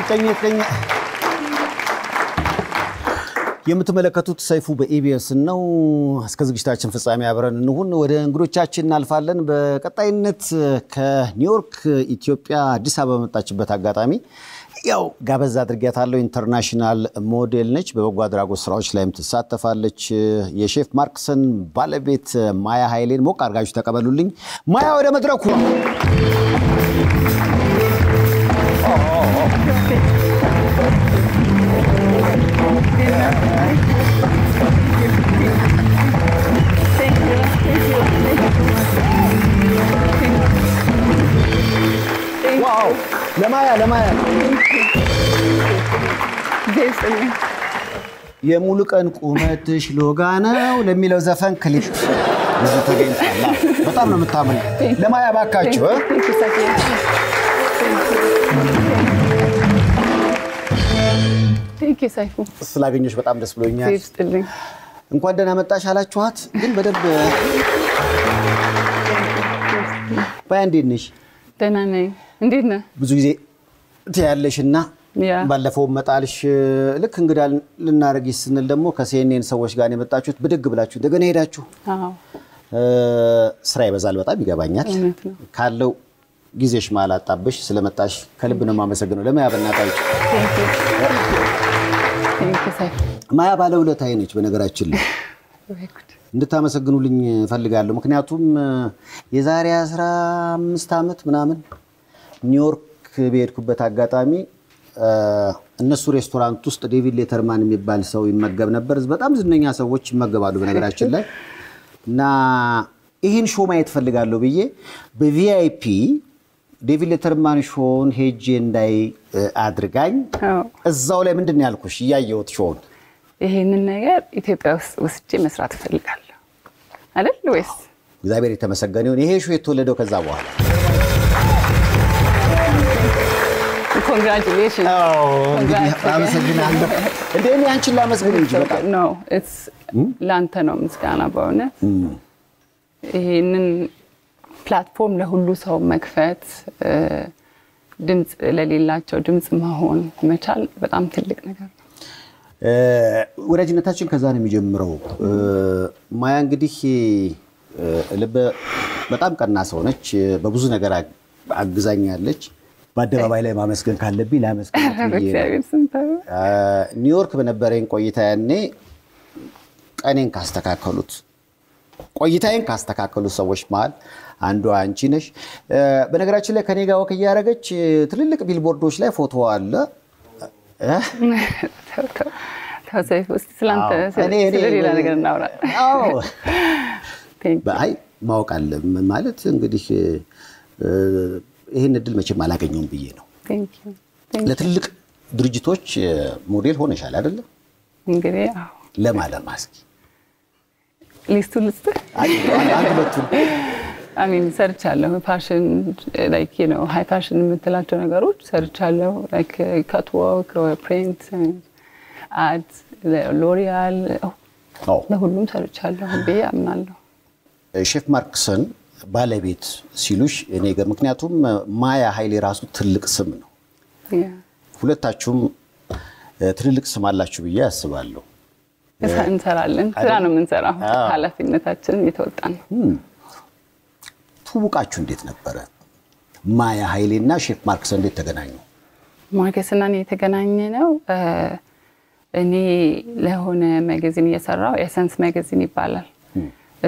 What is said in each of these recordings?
ቀኝ የምትመለከቱት ሰይፉ በኢቢኤስ ነው እስከ ዝግጅታችን ፍጻሜ አብረን እንሁን ወደ እንግዶቻችን እናልፋለን በቀጣይነት ከኒውዮርክ ኢትዮጵያ አዲስ አበባ መጣችበት አጋጣሚ ያው ጋበዝ አድርጋታለሁ ኢንተርናሽናል ሞዴል ነች በበጎ አድራጎት ስራዎች ላይም ትሳተፋለች የሼፍ ማርክሰን ባለቤት ማያ ኃይሌን ሞቅ አርጋችሁ ተቀበሉልኝ ማያ ወደ መድረኩ ዋው ለማያ የሙሉ ቀን ቁመትሽ ሎጋ ነው ለሚለው ዘፈን ክሊፕ ብዙ ተገኝቷል በጣም ነው የምታምነው ለማያ ባካችሁ Thank you Saifu. ስላገኘሽ በጣም ደስ ብሎኛል እንኳን ደህና መጣሽ አላችኋት ግን በደንብ ባንዲንሽ ደህና ነኝ እንዴት ነህ ብዙ ጊዜ ትያለሽና ባለፈው መጣልሽ ልክ እንግዳ ልናረግሽ ስንል ደግሞ ከሲኤንኤን ሰዎች ጋር የመጣችሁት ብድግ ብላችሁ እንደገና ሄዳችሁ አዎ ስራ ይበዛል በጣም ይገባኛል ካለው ጊዜሽ ማላጣብሽ ስለመጣሽ ከልብ ነው ማመሰግነው ለማያበናታችሁ Thank you Saifu. ማያ ባለውለታዬ ነች በነገራችን ላይ እንድታመሰግኑልኝ ፈልጋለሁ ምክንያቱም የዛሬ 15 አመት ምናምን ኒውዮርክ በሄድኩበት አጋጣሚ እነሱ ሬስቶራንት ውስጥ ዴቪድ ሌተርማን የሚባል ሰው ይመገብ ነበር በጣም ዝነኛ ሰዎች ይመገባሉ በነገራችን ላይ እና ይሄን ሾው ማየት ፈልጋለሁ ብዬ በቪአይፒ ዴቪድ ሌተርማን ሾውን ሄጄ እንዳይ አድርጋኝ እዛው ላይ ምንድነው ያልኩሽ ያየሁት ሾውን ይሄንን ነገር ኢትዮጵያ ውስጥ ወስጄ መስራት ፈልጋለሁ አይደል ወይስ እግዚአብሔር የተመሰገነ ይሁን ይሄ ሾው የተወለደው ከዛ በኋላ Congratulations. አመሰግናለሁ እንደኔ አንቺን ላመስግን እንጂ በቃ No, it's ላንተ ነው ምስጋና በእውነት ይሄንን ፕላትፎርም ለሁሉ ሰው መክፈት ድምጽ ለሌላቸው ድምጽ መሆን መቻል በጣም ትልቅ ነገር ወራጅነታችን ከዛ ነው የሚጀምረው ማያ እንግዲህ በጣም ቀና ሰው ነች በብዙ ነገር አግዛኛለች በአደባባይ ላይ ማመስገን ካለብኝ ላመስገን ኒውዮርክ በነበረኝ ቆይታ ያኔ ቀኔን ካስተካከሉት ሰዎች ማለት አንዱ አንቺ ነሽ በነገራችን ላይ ከኔ ጋር ወክ ያያረገች ትልልቅ ቢልቦርዶች ላይ ፎቶ አለ ታውሰይ ውስጥ ስላንተ ስለሌላ ነገር እናውራ አዎ ባይ ማወቅ አለ ማለት እንግዲህ ይሄን እድል መቼም አላገኘውም ብዬ ነው Thank you ለትልልቅ ድርጅቶች ሞዴል ሆነሻል አይደል እንግዲህ አዎ ለማለማስኪ ሊስቱ I mean ሰርቻለሁ ፋሽን like you know high fashion የምትላቸው ነገሮች ሰርቻለሁ like catwalk or print ads L'Oreal ለሁሉም ሰርቻለሁ ብዬ አምናለሁ ሼፍ ማርክሰን ባለቤት ሲሉሽ እኔ ምክንያቱም ማያ ኃይሌ ራሱ ትልቅ ስም ነው ሁለታችሁም ትልልቅ ስም አላችሁ ብዬ አስባለሁ እንሰራለን ስራ ነው የምንሰራው ኃላፊነታችንን እየተወጣን ትውቃችሁ እንዴት ነበር ማያ ኃይሌና ሼፍ ማርክሰን እንዴት ተገናኙ ማርክሰንና እኔ የተገናኘነው እኔ ለሆነ ማጋዚን እየሰራው ኤሰንስ ማጋዚን ይባላል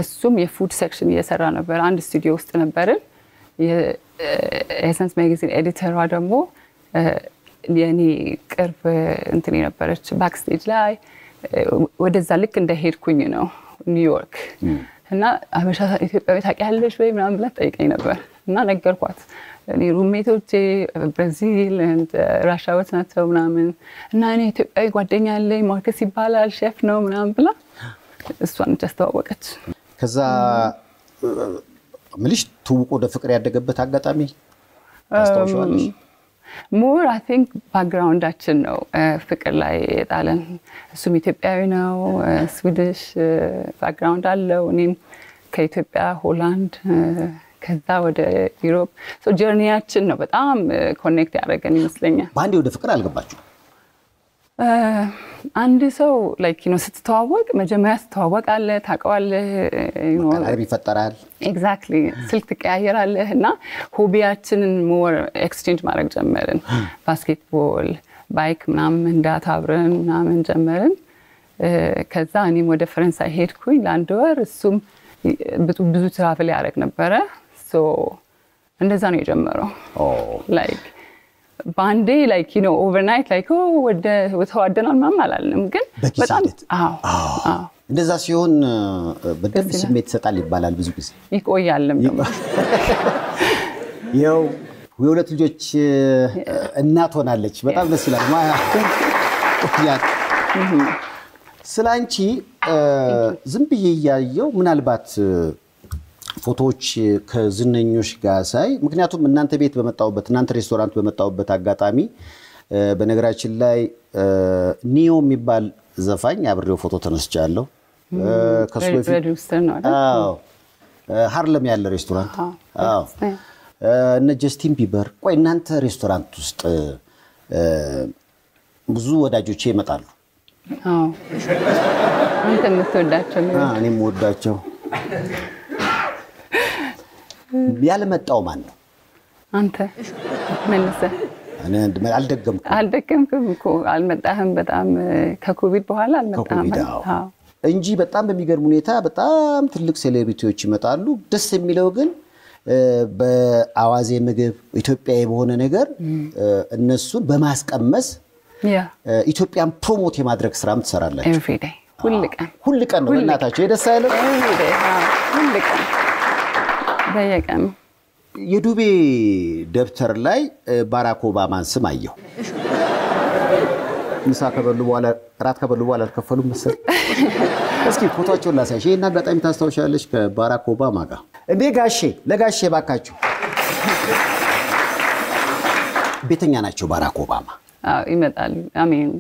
እሱም የፉድ ሴክሽን እየሰራ ነበር አንድ ስቱዲዮ ውስጥ ነበርን የኤሰንስ ማጋዚን ኤዲተሯ ደግሞ የኔ ቅርብ እንትን ነበረች ባክስቴጅ ላይ ወደዛ ልክ እንደሄድኩኝ ነው ኒውዮርክ እና አበሻ ኢትዮጵያዊ ታውቂያለሽ ወይ ምናምን ብላ ጠይቀኝ ነበር እና ነገርኳት እኔ ሩሜቶቼ ብራዚል and ራሻዎች ናቸው ምናምን እና እኔ ኢትዮጵያዊ ጓደኛ አለኝ ማርክስ ይባላል ሼፍ ነው ምናምን ብላ እሷን ተስተዋወቀች ከዛ ምልሽ ትውቆ ወደ ፍቅር ያደገበት አጋጣሚ አስተዋውሻለሽ more I think background-አችን ነው ፍቅር ላይ ጣለን እሱም ኢትዮጵያዊ ነው ስዊዲሽ background አለው እኔም ከኢትዮጵያ ሆላንድ ከ ከዛ ወደ ዩሮፕ ጀርኒያችን ነው በጣም ኮኔክት ያደረገን ይመስለኛል። በአንዴ ወደ ፍቅር አልገባችሁ? አንድ ሰው ላይክ ስትተዋወቅ መጀመሪያ ስትተዋወቃለህ ታውቀዋለህ መቀራረብ ይፈጠራል። ኤግዛክትሊ ስልክ ትቀያየራለህ እና ሆቢያችንን ሞር ኤክስቼንጅ ማድረግ ጀመርን። ባስኬትቦል ባይክ ምናምን መንዳት አብረን ምናምን ጀመርን። ከዛ እኔም ወደ ፈረንሳይ ሄድኩኝ ለአንድ ወር እሱም ብዙ ትራቭል ያደርግ ነበረ። እንደዛ ነው የጀመረው። ላይክ ባንዴ ላይክ ኦቨርናይት ላይክ ወደ ተዋደናል ምናምን አላልንም ግን በጣም እንደዛ ሲሆን በደንብ ስሜት ይሰጣል ይባላል ብዙ ጊዜ ይቆያልም ደግሞ ያው የሁለት ልጆች እናት ሆናለች። በጣም ደስ ይላል። ማያ ስላንቺ ዝም ብዬ ያያየው ምናልባት ፎቶዎች ከዝነኞች ጋር ሳይ ምክንያቱም እናንተ ቤት በመጣውበት እናንተ ሬስቶራንት በመጣውበት አጋጣሚ በነገራችን ላይ ኒዮ የሚባል ዘፋኝ አብሬው ፎቶ ተነስቻለሁ። ከሱ በፊት ሃርለም ያለ ሬስቶራንት እነ ጀስቲን ቢበር ቆይ እናንተ ሬስቶራንት ውስጥ ብዙ ወዳጆቼ ይመጣሉ። አንተ የምትወዳቸው ነው? እኔም ወዳቸው። ያለመጣው ማን ነው? አንተ መልሰህ እኔ አልደገምኩም እኮ አልመጣህም። በጣም ከኮቪድ በኋላ አልመጣህም እንጂ በጣም በሚገርም ሁኔታ በጣም ትልቅ ሴሌብሪቲዎች ይመጣሉ። ደስ የሚለው ግን በአዋዜ ምግብ ኢትዮጵያዊ በሆነ ነገር እነሱን በማስቀመስ ኢትዮጵያን ፕሮሞት የማድረግ ስራም ትሰራላችሁ። ኤቭሪ ዴይ ሁሉ ቀን ነው እናታችሁ የደስ አይልም? ኤቭሪ ዴይ ሁሉ ቀን በየቀኑ የዱቤ ደብተር ላይ ባራክ ኦባማን ስም አየሁ። ምሳ ከበሉ በኋላ ራት ከበሉ በኋላ አልከፈሉም መሰል። እስኪ ፎቶአቸውን ላሳይሽ። ይሄን አጋጣሚ ታስታውሻለሽ ከባራክ ኦባማ ጋር? እንዴ ጋሼ ለጋሼ ባካችሁ ቤተኛ ናቸው ባራክ ኦባማ። ይመጣሉ። አሜን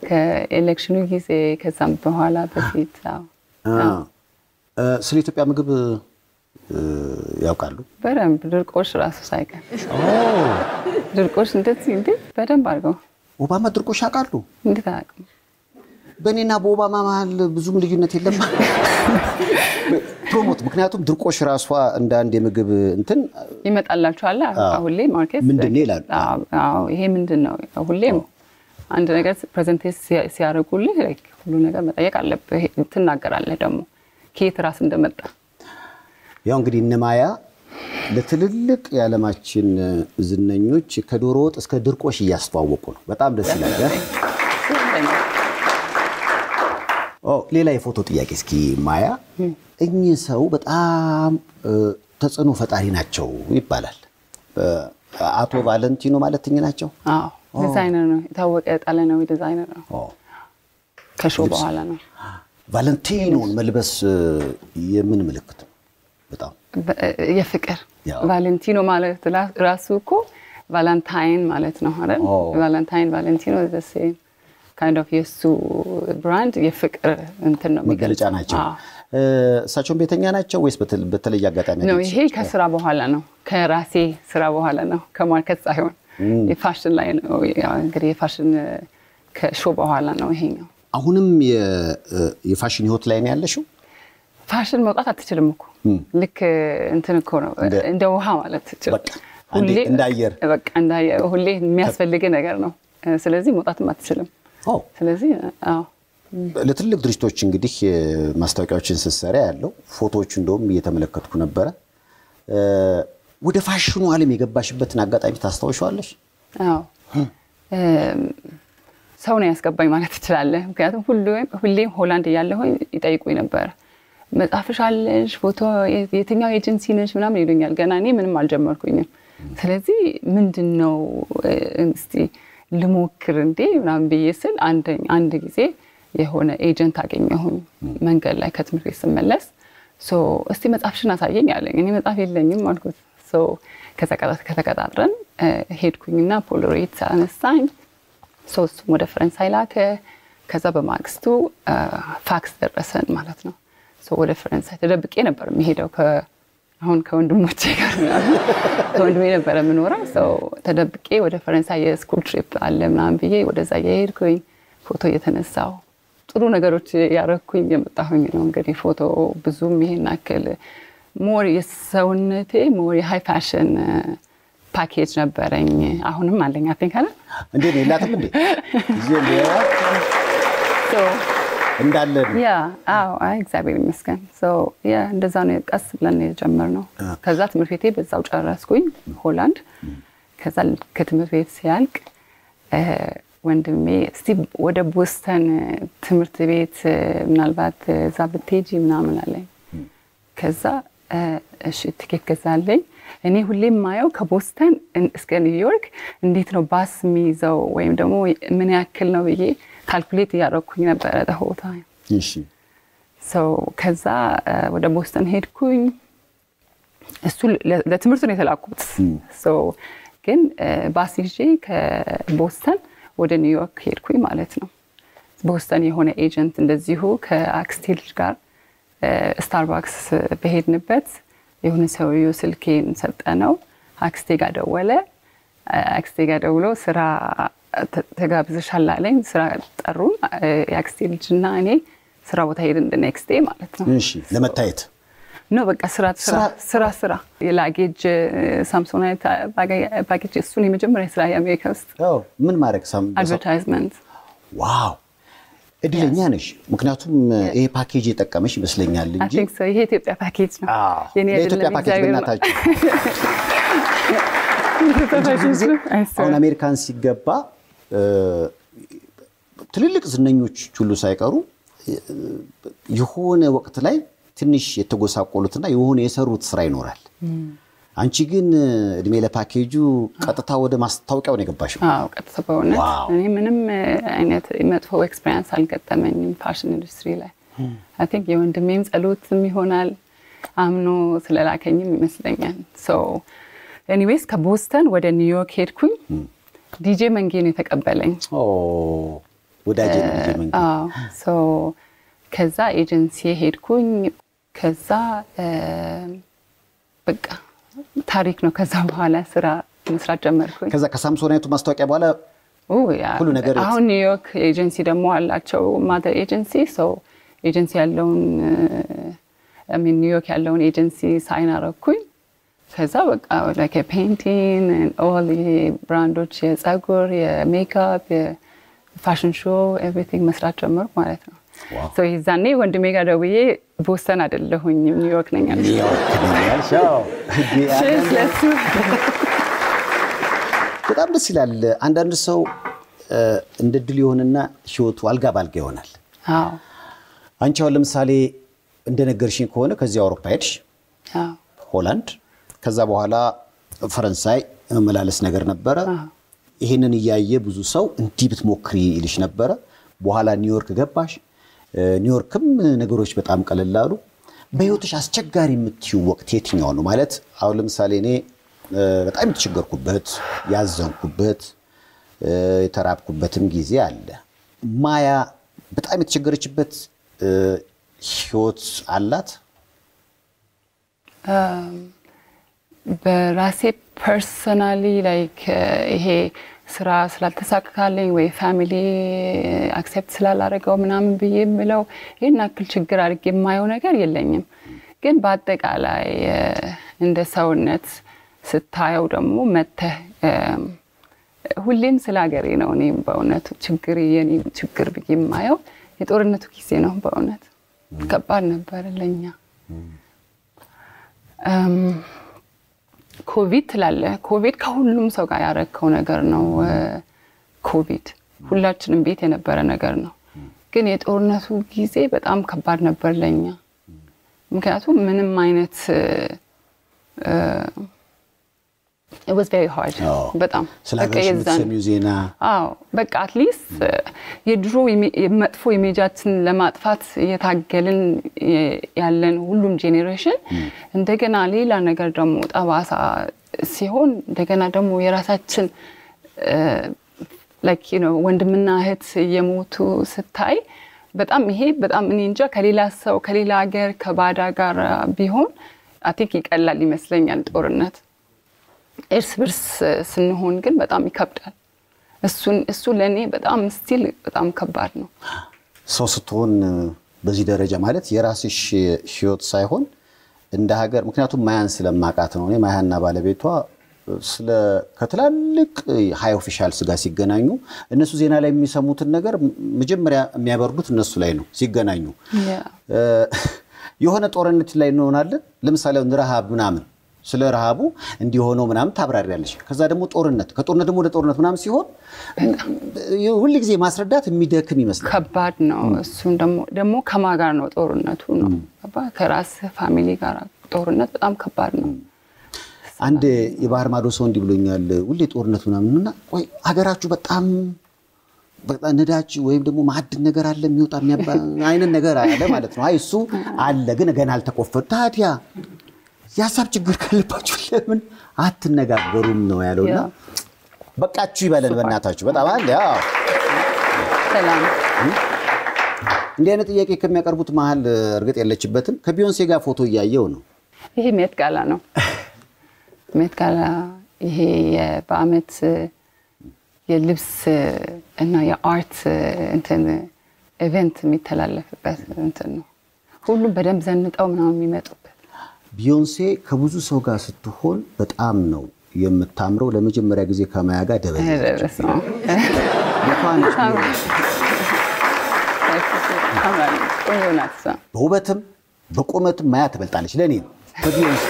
ከኤሌክሽኑ ጊዜ ከዛም በኋላ በፊት ስለ ኢትዮጵያ ምግብ ያውቃሉ? በደንብ ድርቆሽ ራሱ ሳይቀር ድርቆሽ እንደዚህ እንዴ በደንብ አድርገው። ኦባማ ድርቆሽ ያውቃሉ? እንዴት አያውቁም? በእኔና በኦባማ መሀል ብዙም ልዩነት የለም። ፕሮሞት ምክንያቱም ድርቆሽ ራሷ እንደ አንድ የምግብ እንትን ይመጣላችኋል ሁሌ ማርኬት ምንድነው ይላሉ። ይሄ ምንድነው ሁሌም አንድ ነገር ፕሬዘንቴት ሲያደርጉልህ ሁሉ ነገር መጠየቅ አለብህ። ትናገራለህ ደግሞ ከየት ራስ እንደመጣ። ያው እንግዲህ እነማያ ለትልልቅ የዓለማችን ዝነኞች ከዶሮ ወጥ እስከ ድርቆሽ እያስተዋወቁ ነው። በጣም ደስ ይላል። ሌላ የፎቶ ጥያቄ እስኪ ማያ፣ እኚህ ሰው በጣም ተጽዕኖ ፈጣሪ ናቸው ይባላል። አቶ ቫለንቲኖ ማለት እኚህ ናቸው? ዲዛይነር ነው፣ የታወቀ ጣሊያናዊ ዲዛይነር ነው። ከሾው በኋላ ነው። ቫለንቲኖን መልበስ የምን ምልክት ነው? በጣም የፍቅር ቫለንቲኖ ማለት ራሱ እኮ ቫለንታይን ማለት ነው አይደል? ቫለንታይን ቫለንቲኖ ዘሴ kind of የሱ ብራንድ የፍቅር እንትን ነው መገለጫ ናቸው። እሳቸውን ቤተኛ ናቸው ወይስ በተለየ አጋጣሚ ነው? ይሄ ከስራ በኋላ ነው፣ ከራሴ ስራ በኋላ ነው፣ ከማርኬት ሳይሆን የፋሽን ላይ ነው። እንግዲህ የፋሽን ከሾው በኋላ ነው ይሄኛው። አሁንም የፋሽን ህይወት ላይ ነው ያለሽው? ፋሽን መውጣት አትችልም እኮ ልክ እንትን እኮ ነው እንደ ውሃ ማለት ትችል ሁሌ እንዳየር በቃ እንዳየር ሁሌ የሚያስፈልግ ነገር ነው። ስለዚህ መውጣትም አትችልም። ስለዚህ ለትልቅ ድርጅቶች እንግዲህ ማስታወቂያዎችን ስትሰራ ያለው ፎቶዎች እንደውም እየተመለከትኩ ነበረ። ወደ ፋሽኑ ዓለም የገባሽበትን አጋጣሚ ታስታውሻለሽ? ሰው ነው ያስገባኝ ማለት ትችላለህ። ምክንያቱም ሁሌም ሆላንድ እያለሁ ይጠይቁኝ ነበር፣ መጻፍሽ አለሽ ፎቶ የትኛው ኤጀንሲ ነሽ ምናምን ይሉኛል። ገና እኔ ምንም አልጀመርኩኝም። ስለዚህ ምንድነው እስቲ ልሞክር እንዴ ምናምን ብዬ ስል አንድ ጊዜ የሆነ ኤጀንት አገኘሁኝ መንገድ ላይ ከትምህርት ቤት ስመለስ። እስቲ መጻፍሽን አሳየኝ አለኝ። እኔ መጻፍ የለኝም አልኩት። ከተቀጣጥረን ሄድኩኝና ፖሎሬት አነሳኝ። እሱም ወደ ፈረንሳይ ላከ። ከዛ በማግስቱ ፋክስ ደረሰን ማለት ነው። ወደ ፈረንሳይ ተደብቄ ነበር የሚሄደው አሁን ከወንድሞቼ ጋር ከወንድሜ ነበር የምኖረው ሰው ተደብቄ ወደ ፈረንሳይ የስኩል ትሪፕ አለ ምናምን ብዬ ወደዛ የሄድኩኝ ፎቶ እየተነሳው ጥሩ ነገሮች ያረኩኝ የመጣሁኝ ነው እንግዲህ ፎቶ ብዙም ይሄን አከለ ሞር የሰውነቴ ሞር የሃይ ፋሽን ፓኬጅ ነበረኝ አሁንም አለኝ አትንክ አለ እንዴ ሌላትም እንዴ እዚህ ሶ እንዳለ ያ አዎ እግዚአብሔር ይመስገን ሶ ያ እንደዛ ነው ቀስ ብለን የጀመርነው ከዛ ትምህርት ቤቴ በዛው ጨረስኩኝ ሆላንድ ከዛ ከትምህርት ቤት ሲያልቅ ወንድሜ እስቲ ወደ ቦስተን ትምህርት ቤት ምናልባት እዛ ብትሄጂ ምናምን አለኝ ከዛ እሺ ትኬት ገዛለኝ እኔ ሁሌም ማየው ከቦስተን እስከ ኒውዮርክ እንዴት ነው ባስ የሚይዘው ወይም ደግሞ ምን ያክል ነው ብዬ ካልኩሌት ያደረኩኝ ነበር ተሆታ እሺ ሶ ከዛ ወደ ቦስተን ሄድኩኝ እሱ ለትምህርት ነው የተላኩት ሶ ግን ባስ ይዤ ከቦስተን ወደ ኒውዮርክ ሄድኩኝ ማለት ነው ቦስተን የሆነ ኤጀንት እንደዚሁ ከአክስቴል ጋር ስታርባክስ በሄድንበት የሆነ ሰውዬው ስልኬን ሰጠነው አክስቴ ጋር ደወለ አክስቴ ጋር ደውሎ ስራ ተጋብዘሻል አለኝ ስራ ጠሩ የአክስቴ ልጅና እኔ ስራ ቦታ ሄድን እንደ ኔክስት ዴይ ማለት ነው እሺ ለመታየት ነው በቃ ስራ የላጌጅ ሳምሶናይት ባጌጅ እሱን የመጀመሪያ ስራ የአሜሪካ ውስጥ ምን ማድረግ አድቨርታይዝመንት ዋው እድለኛ ነሽ ምክንያቱም ይሄ ፓኬጅ የጠቀመሽ ይመስለኛል እንጂ I think so ይሄ ኢትዮጵያ ፓኬጅ ነው የኔ ኢትዮጵያ ፓኬጅ በእናታችሁ አሁን አሜሪካን ሲገባ ትልልቅ ዝነኞች ሁሉ ሳይቀሩ የሆነ ወቅት ላይ ትንሽ የተጎሳቆሉትና የሆነ የሰሩት ስራ ይኖራል አንቺ ግን እድሜ ለፓኬጁ ቀጥታ ወደ ማስታወቂያው ነው የገባሽው ቀጥታ በእውነት እኔ ምንም አይነት መጥፎ ኤክስፒሪየንስ አልገጠመኝም ፋሽን ኢንዱስትሪ ላይ I think የወንድሜም ጸሎትም ይሆናል አምኖ ስለላከኝም ይመስለኛል ሶ ኤኒዌይስ ከቦስተን ወደ ኒውዮርክ ሄድኩኝ ዲጄ መንጌ ነው የተቀበለኝ ወዳጄ ነው ዲጄ መንጌ ሶ ከዛ ኤጀንሲ ሄድኩኝ ከዛ በቃ ታሪክ ነው ከዛ በኋላ ስራ መስራት ጀመርኩኝ ከዛ ከሳምሶናይቱ ማስታወቂያ በኋላ ሁሉ ነገር አሁን ኒውዮርክ ኤጀንሲ ደግሞ አላቸው ማደር ኤጀንሲ ሶ ኤጀንሲ ያለውን ኒውዮርክ ያለውን ኤጀንሲ ሳይን አረኩኝ ከዛ በቃ like a painting and all the ብራንዶች የጸጉር የሜካፕ የፋሽን ሾው everything መስራት ጀመርኩ ማለት ነው ሶ ይዛኔ ወንድሜ ጋር ደውዬ ቦስተን አይደለሁኝ ኒውዮርክ ነኝ ያልሻው በጣም ደስ ይላል አንዳንድ ሰው እንደ ድል ይሆንና ህይወቱ አልጋ ባልጋ ይሆናል አንቺ አሁን ለምሳሌ እንደነገርሽኝ ከሆነ ከዚህ አውሮፓ ሄድሽ ሆላንድ ከዛ በኋላ ፈረንሳይ መላለስ ነገር ነበረ ይሄንን ያያየ ብዙ ሰው እንዲህ ብትሞክሪ ይልሽ ነበረ በኋላ ኒውዮርክ ገባሽ ኒውዮርክም ነገሮች በጣም ቀለላሉ በህይወትሽ አስቸጋሪ የምትይው ወቅት የትኛው ነው ማለት አሁን ለምሳሌ እኔ በጣም የተቸገርኩበት ያዘንኩበት የተራብኩበትም ጊዜ አለ ማያ በጣም የተቸገረችበት ህይወት አላት በራሴ ፐርሰናሊ ላይክ ይሄ ስራ ስላልተሳካለኝ ወይ ፋሚሊ አክሴፕት ስላላረገው ምናምን በየምለው ይሄን አክል ችግር አድርጌ የማየው ነገር የለኝም ግን በአጠቃላይ እንደ ሰውነት ስታየው ደግሞ መተህ ሁሌም ስላገሬ ነው እኔ በእውነት ችግር የኔ ችግር በየማየው የጦርነቱ ጊዜ ነው በእውነት ከባድ ነበር ለኛ ኮቪድ ትላለ ኮቪድ ከሁሉም ሰው ጋር ያረከው ነገር ነው ኮቪድ ሁላችንም ቤት የነበረ ነገር ነው ግን የጦርነቱ ጊዜ በጣም ከባድ ነበር ለኛ ምክንያቱም ምንም አይነት it was very hard በጣም ስለዚህ ዜና በቃ አትሊስት የድሮ የመጥፎ ኢሜጃችን ለማጥፋት የታገልን ያለን ሁሉም ጄኔሬሽን እንደገና ሌላ ነገር ደግሞ ጠባሳ ሲሆን እንደገና ደግሞ የራሳችን like you know ወንድምና እህት የሞቱ ስታይ በጣም ይሄ በጣም እኔ እንጃ ከሌላ ሰው ከሌላ ሀገር ከባዳ ጋር ቢሆን አቲክ ይቀላል ይመስለኛል ጦርነት እርስ በርስ ስንሆን ግን በጣም ይከብዳል እሱ ለኔ በጣም ስቲል በጣም ከባድ ነው ሰው ስትሆን በዚህ ደረጃ ማለት የራስሽ ህይወት ሳይሆን እንደ ሀገር ምክንያቱም ማያን ስለማቃት ነው እኔ ማያና ባለቤቷ ስለ ከትላልቅ ሃይ ኦፊሻልስ ጋር ሲገናኙ እነሱ ዜና ላይ የሚሰሙትን ነገር መጀመሪያ የሚያበርዱት እነሱ ላይ ነው ሲገናኙ የሆነ ጦርነት ላይ እንሆናለን ለምሳሌ ረሃብ ምናምን ስለ ረሃቡ እንዲሆነው ምናምን ታብራሪያለሽ ከዛ ደግሞ ጦርነት ከጦርነት ደግሞ ወደ ጦርነት ምናምን ሲሆን ሁሉ ጊዜ ማስረዳት የሚደክም ይመስላል ከባድ ነው እሱን ደግሞ ከማጋር ነው ጦርነቱ ነው ከራስ ፋሚሊ ጋር ጦርነት በጣም ከባድ ነው አንድ የባህር ማዶ ሰው እንዲብሎኛል ሁሉ ጦርነት ምናምንና ቆይ ሀገራችሁ በጣም ነዳጅ ወይም ደግሞ ማዕድን ነገር አለ የሚወጣ አይነት ነገር አለ ማለት ነው አይ እሱ አለ ግን ገና አልተቆፈረ ታዲያ ያሳብ ችግር ካለባችሁ ለምን አትነጋገሩም ነው ያለውና በቃችሁ ይበለን በእናታችሁ በጣም አለ ያው ሰላም እንዴ አይነት ጥያቄ ከሚያቀርቡት መሃል እርግጥ የለችበትም ከቢዮንሴ ጋር ፎቶ ያያየው ነው ይሄ ሜትጋላ ነው ሜትጋላ ይሄ በአመት የልብስ እና የአርት እንትን ኢቨንት የሚተላለፍበት እንትን ነው ሁሉም በደንብ ዘንጠው ምናምን የሚመጡበት ቢዮንሴ ከብዙ ሰው ጋር ስትሆን በጣም ነው የምታምረው ለመጀመሪያ ጊዜ ከማያ ጋር ደበለች በውበትም በቁመትም ማያ ትበልጣለች ለኔ ከቢዮንሴ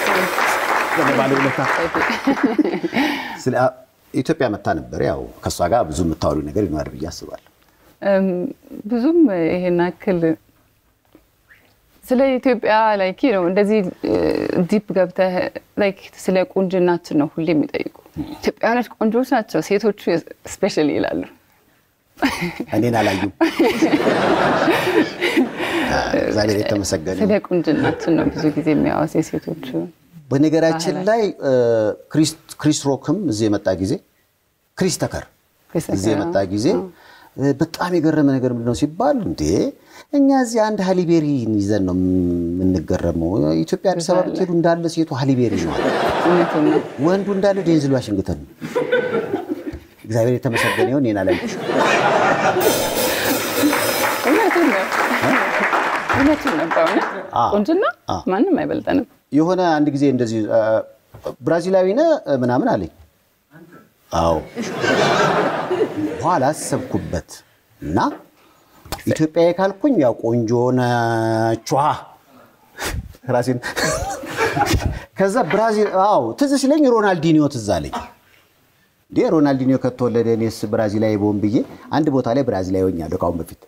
ባለውለታ ስለ ኢትዮጵያ መጣ ነበር ያው ከሷ ጋር ብዙ የምታወሩ ነገር ይኖር ብዬ አስባለሁ ብዙም ይሄን አክል ስለ ኢትዮጵያ ላይክ ነው እንደዚህ ዲፕ ገብተህ ላይክ ስለ ቁንጅናችን ነው ሁሌ የሚጠይቁ ኢትዮጵያውያኖች ቆንጆች ናቸው ሴቶቹ ስፔሻሊ ይላሉ እኔን አላዩም ዛሬ የተመሰገነ ስለ ቁንጅናችን ነው ብዙ ጊዜ የሚያወስ ሴቶቹ በነገራችን ላይ ክሪስ ሮክም እዚህ የመጣ ጊዜ ክሪስ ተከር እዚህ የመጣ ጊዜ በጣም የገረመ ነገር ምንድነው ሲባል እንዴ እኛ እዚህ አንድ ሃሊቤሪ ይዘን ነው የምንገረመው ኢትዮጵያ አዲስ አበባ ብትሄዱ እንዳለ ሴቱ ሃሊቤሪ ነው ወንዱ እንዳለ ዴንዝል ዋሽንግተን እግዚአብሔር የተመሰገነ ይሁን እኔና ላይ እውነቱን ነው ቁንጅና ማንም አይበልጠንም የሆነ አንድ ጊዜ እንደዚህ ብራዚላዊ ነህ ምናምን አለኝ አዎ በኋላ ሰብኩበት እና ኢትዮጵያዬ ካልኩኝ ያው ቆንጆ ነች ራሴን ከዛ ብራዚል አዎ ትዝ ሲለኝ ሮናልዲኒዮ ትዝ አለኝ ሮናልዲኒዮ ከተወለደ እኔስ ብራዚላዊ ቦምብዬ አንድ ቦታ ላይ ብራዚላዊ ሆኛለሁ ካሁን በፊት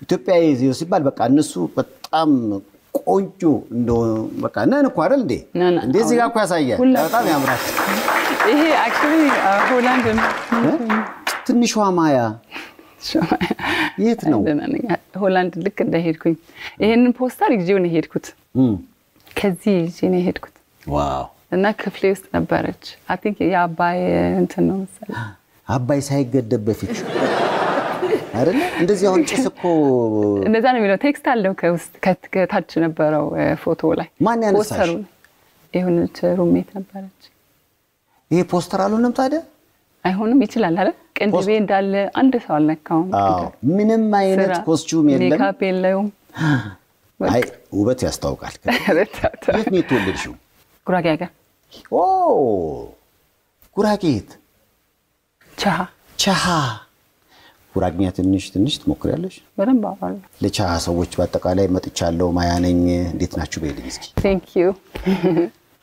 ኢትዮጵያዬ እዚህ ሲባል በቃ እነሱ በጣም ቆንጆ እንደው በቃ ነን እኮ አይደል እንዴ እንደዚህ ጋር እኮ ያሳያል በጣም ያምራል ይሄ አክቹሊ ሆላንድ ትንሿ ማያ የት ነው ሆላንድ ልክ እንደሄድኩኝ ይሄንን ፖስተር ይዤው ነው ሄድኩት ከዚህ ይዤ ነው ሄድኩት ዋው እና ክፍሌ ውስጥ ነበረች አይ ቲንክ የአባይ እንትን ነው መሰለኝ አባይ ሳይገደብ በፊት አይደል እንደዚህ አሁን ጭስኮ እንደዛ ነው የሚለው ቴክስት አለው ከውስጥ ከታች ነበረው ፎቶ ላይ ማን ያነሳሽ የሆነች ሩሜት ነበረች ይሄ ፖስተር አልሆነም ታዲያ አይሆንም ይችላል አይደል ቅንድቤ እንዳለ አንድ ሰው አልነካውም ምንም አይነት ኮስቹም የለም ሜካፕ የለውም አይ ውበት ያስታውቃል የት ነው የተወለድሽው ጉራጌ ሀገር ኦ ጉራጌ ቻሃ ጉራጌኛ ትንሽ ትሞክሪያለሽ በደንብ አውቃለሁ ለቻሃ ሰዎች በአጠቃላይ መጥቻለሁ ማያ ነኝ እንዴት ናችሁ በይልኝ እስኪ ቴንክ ዩ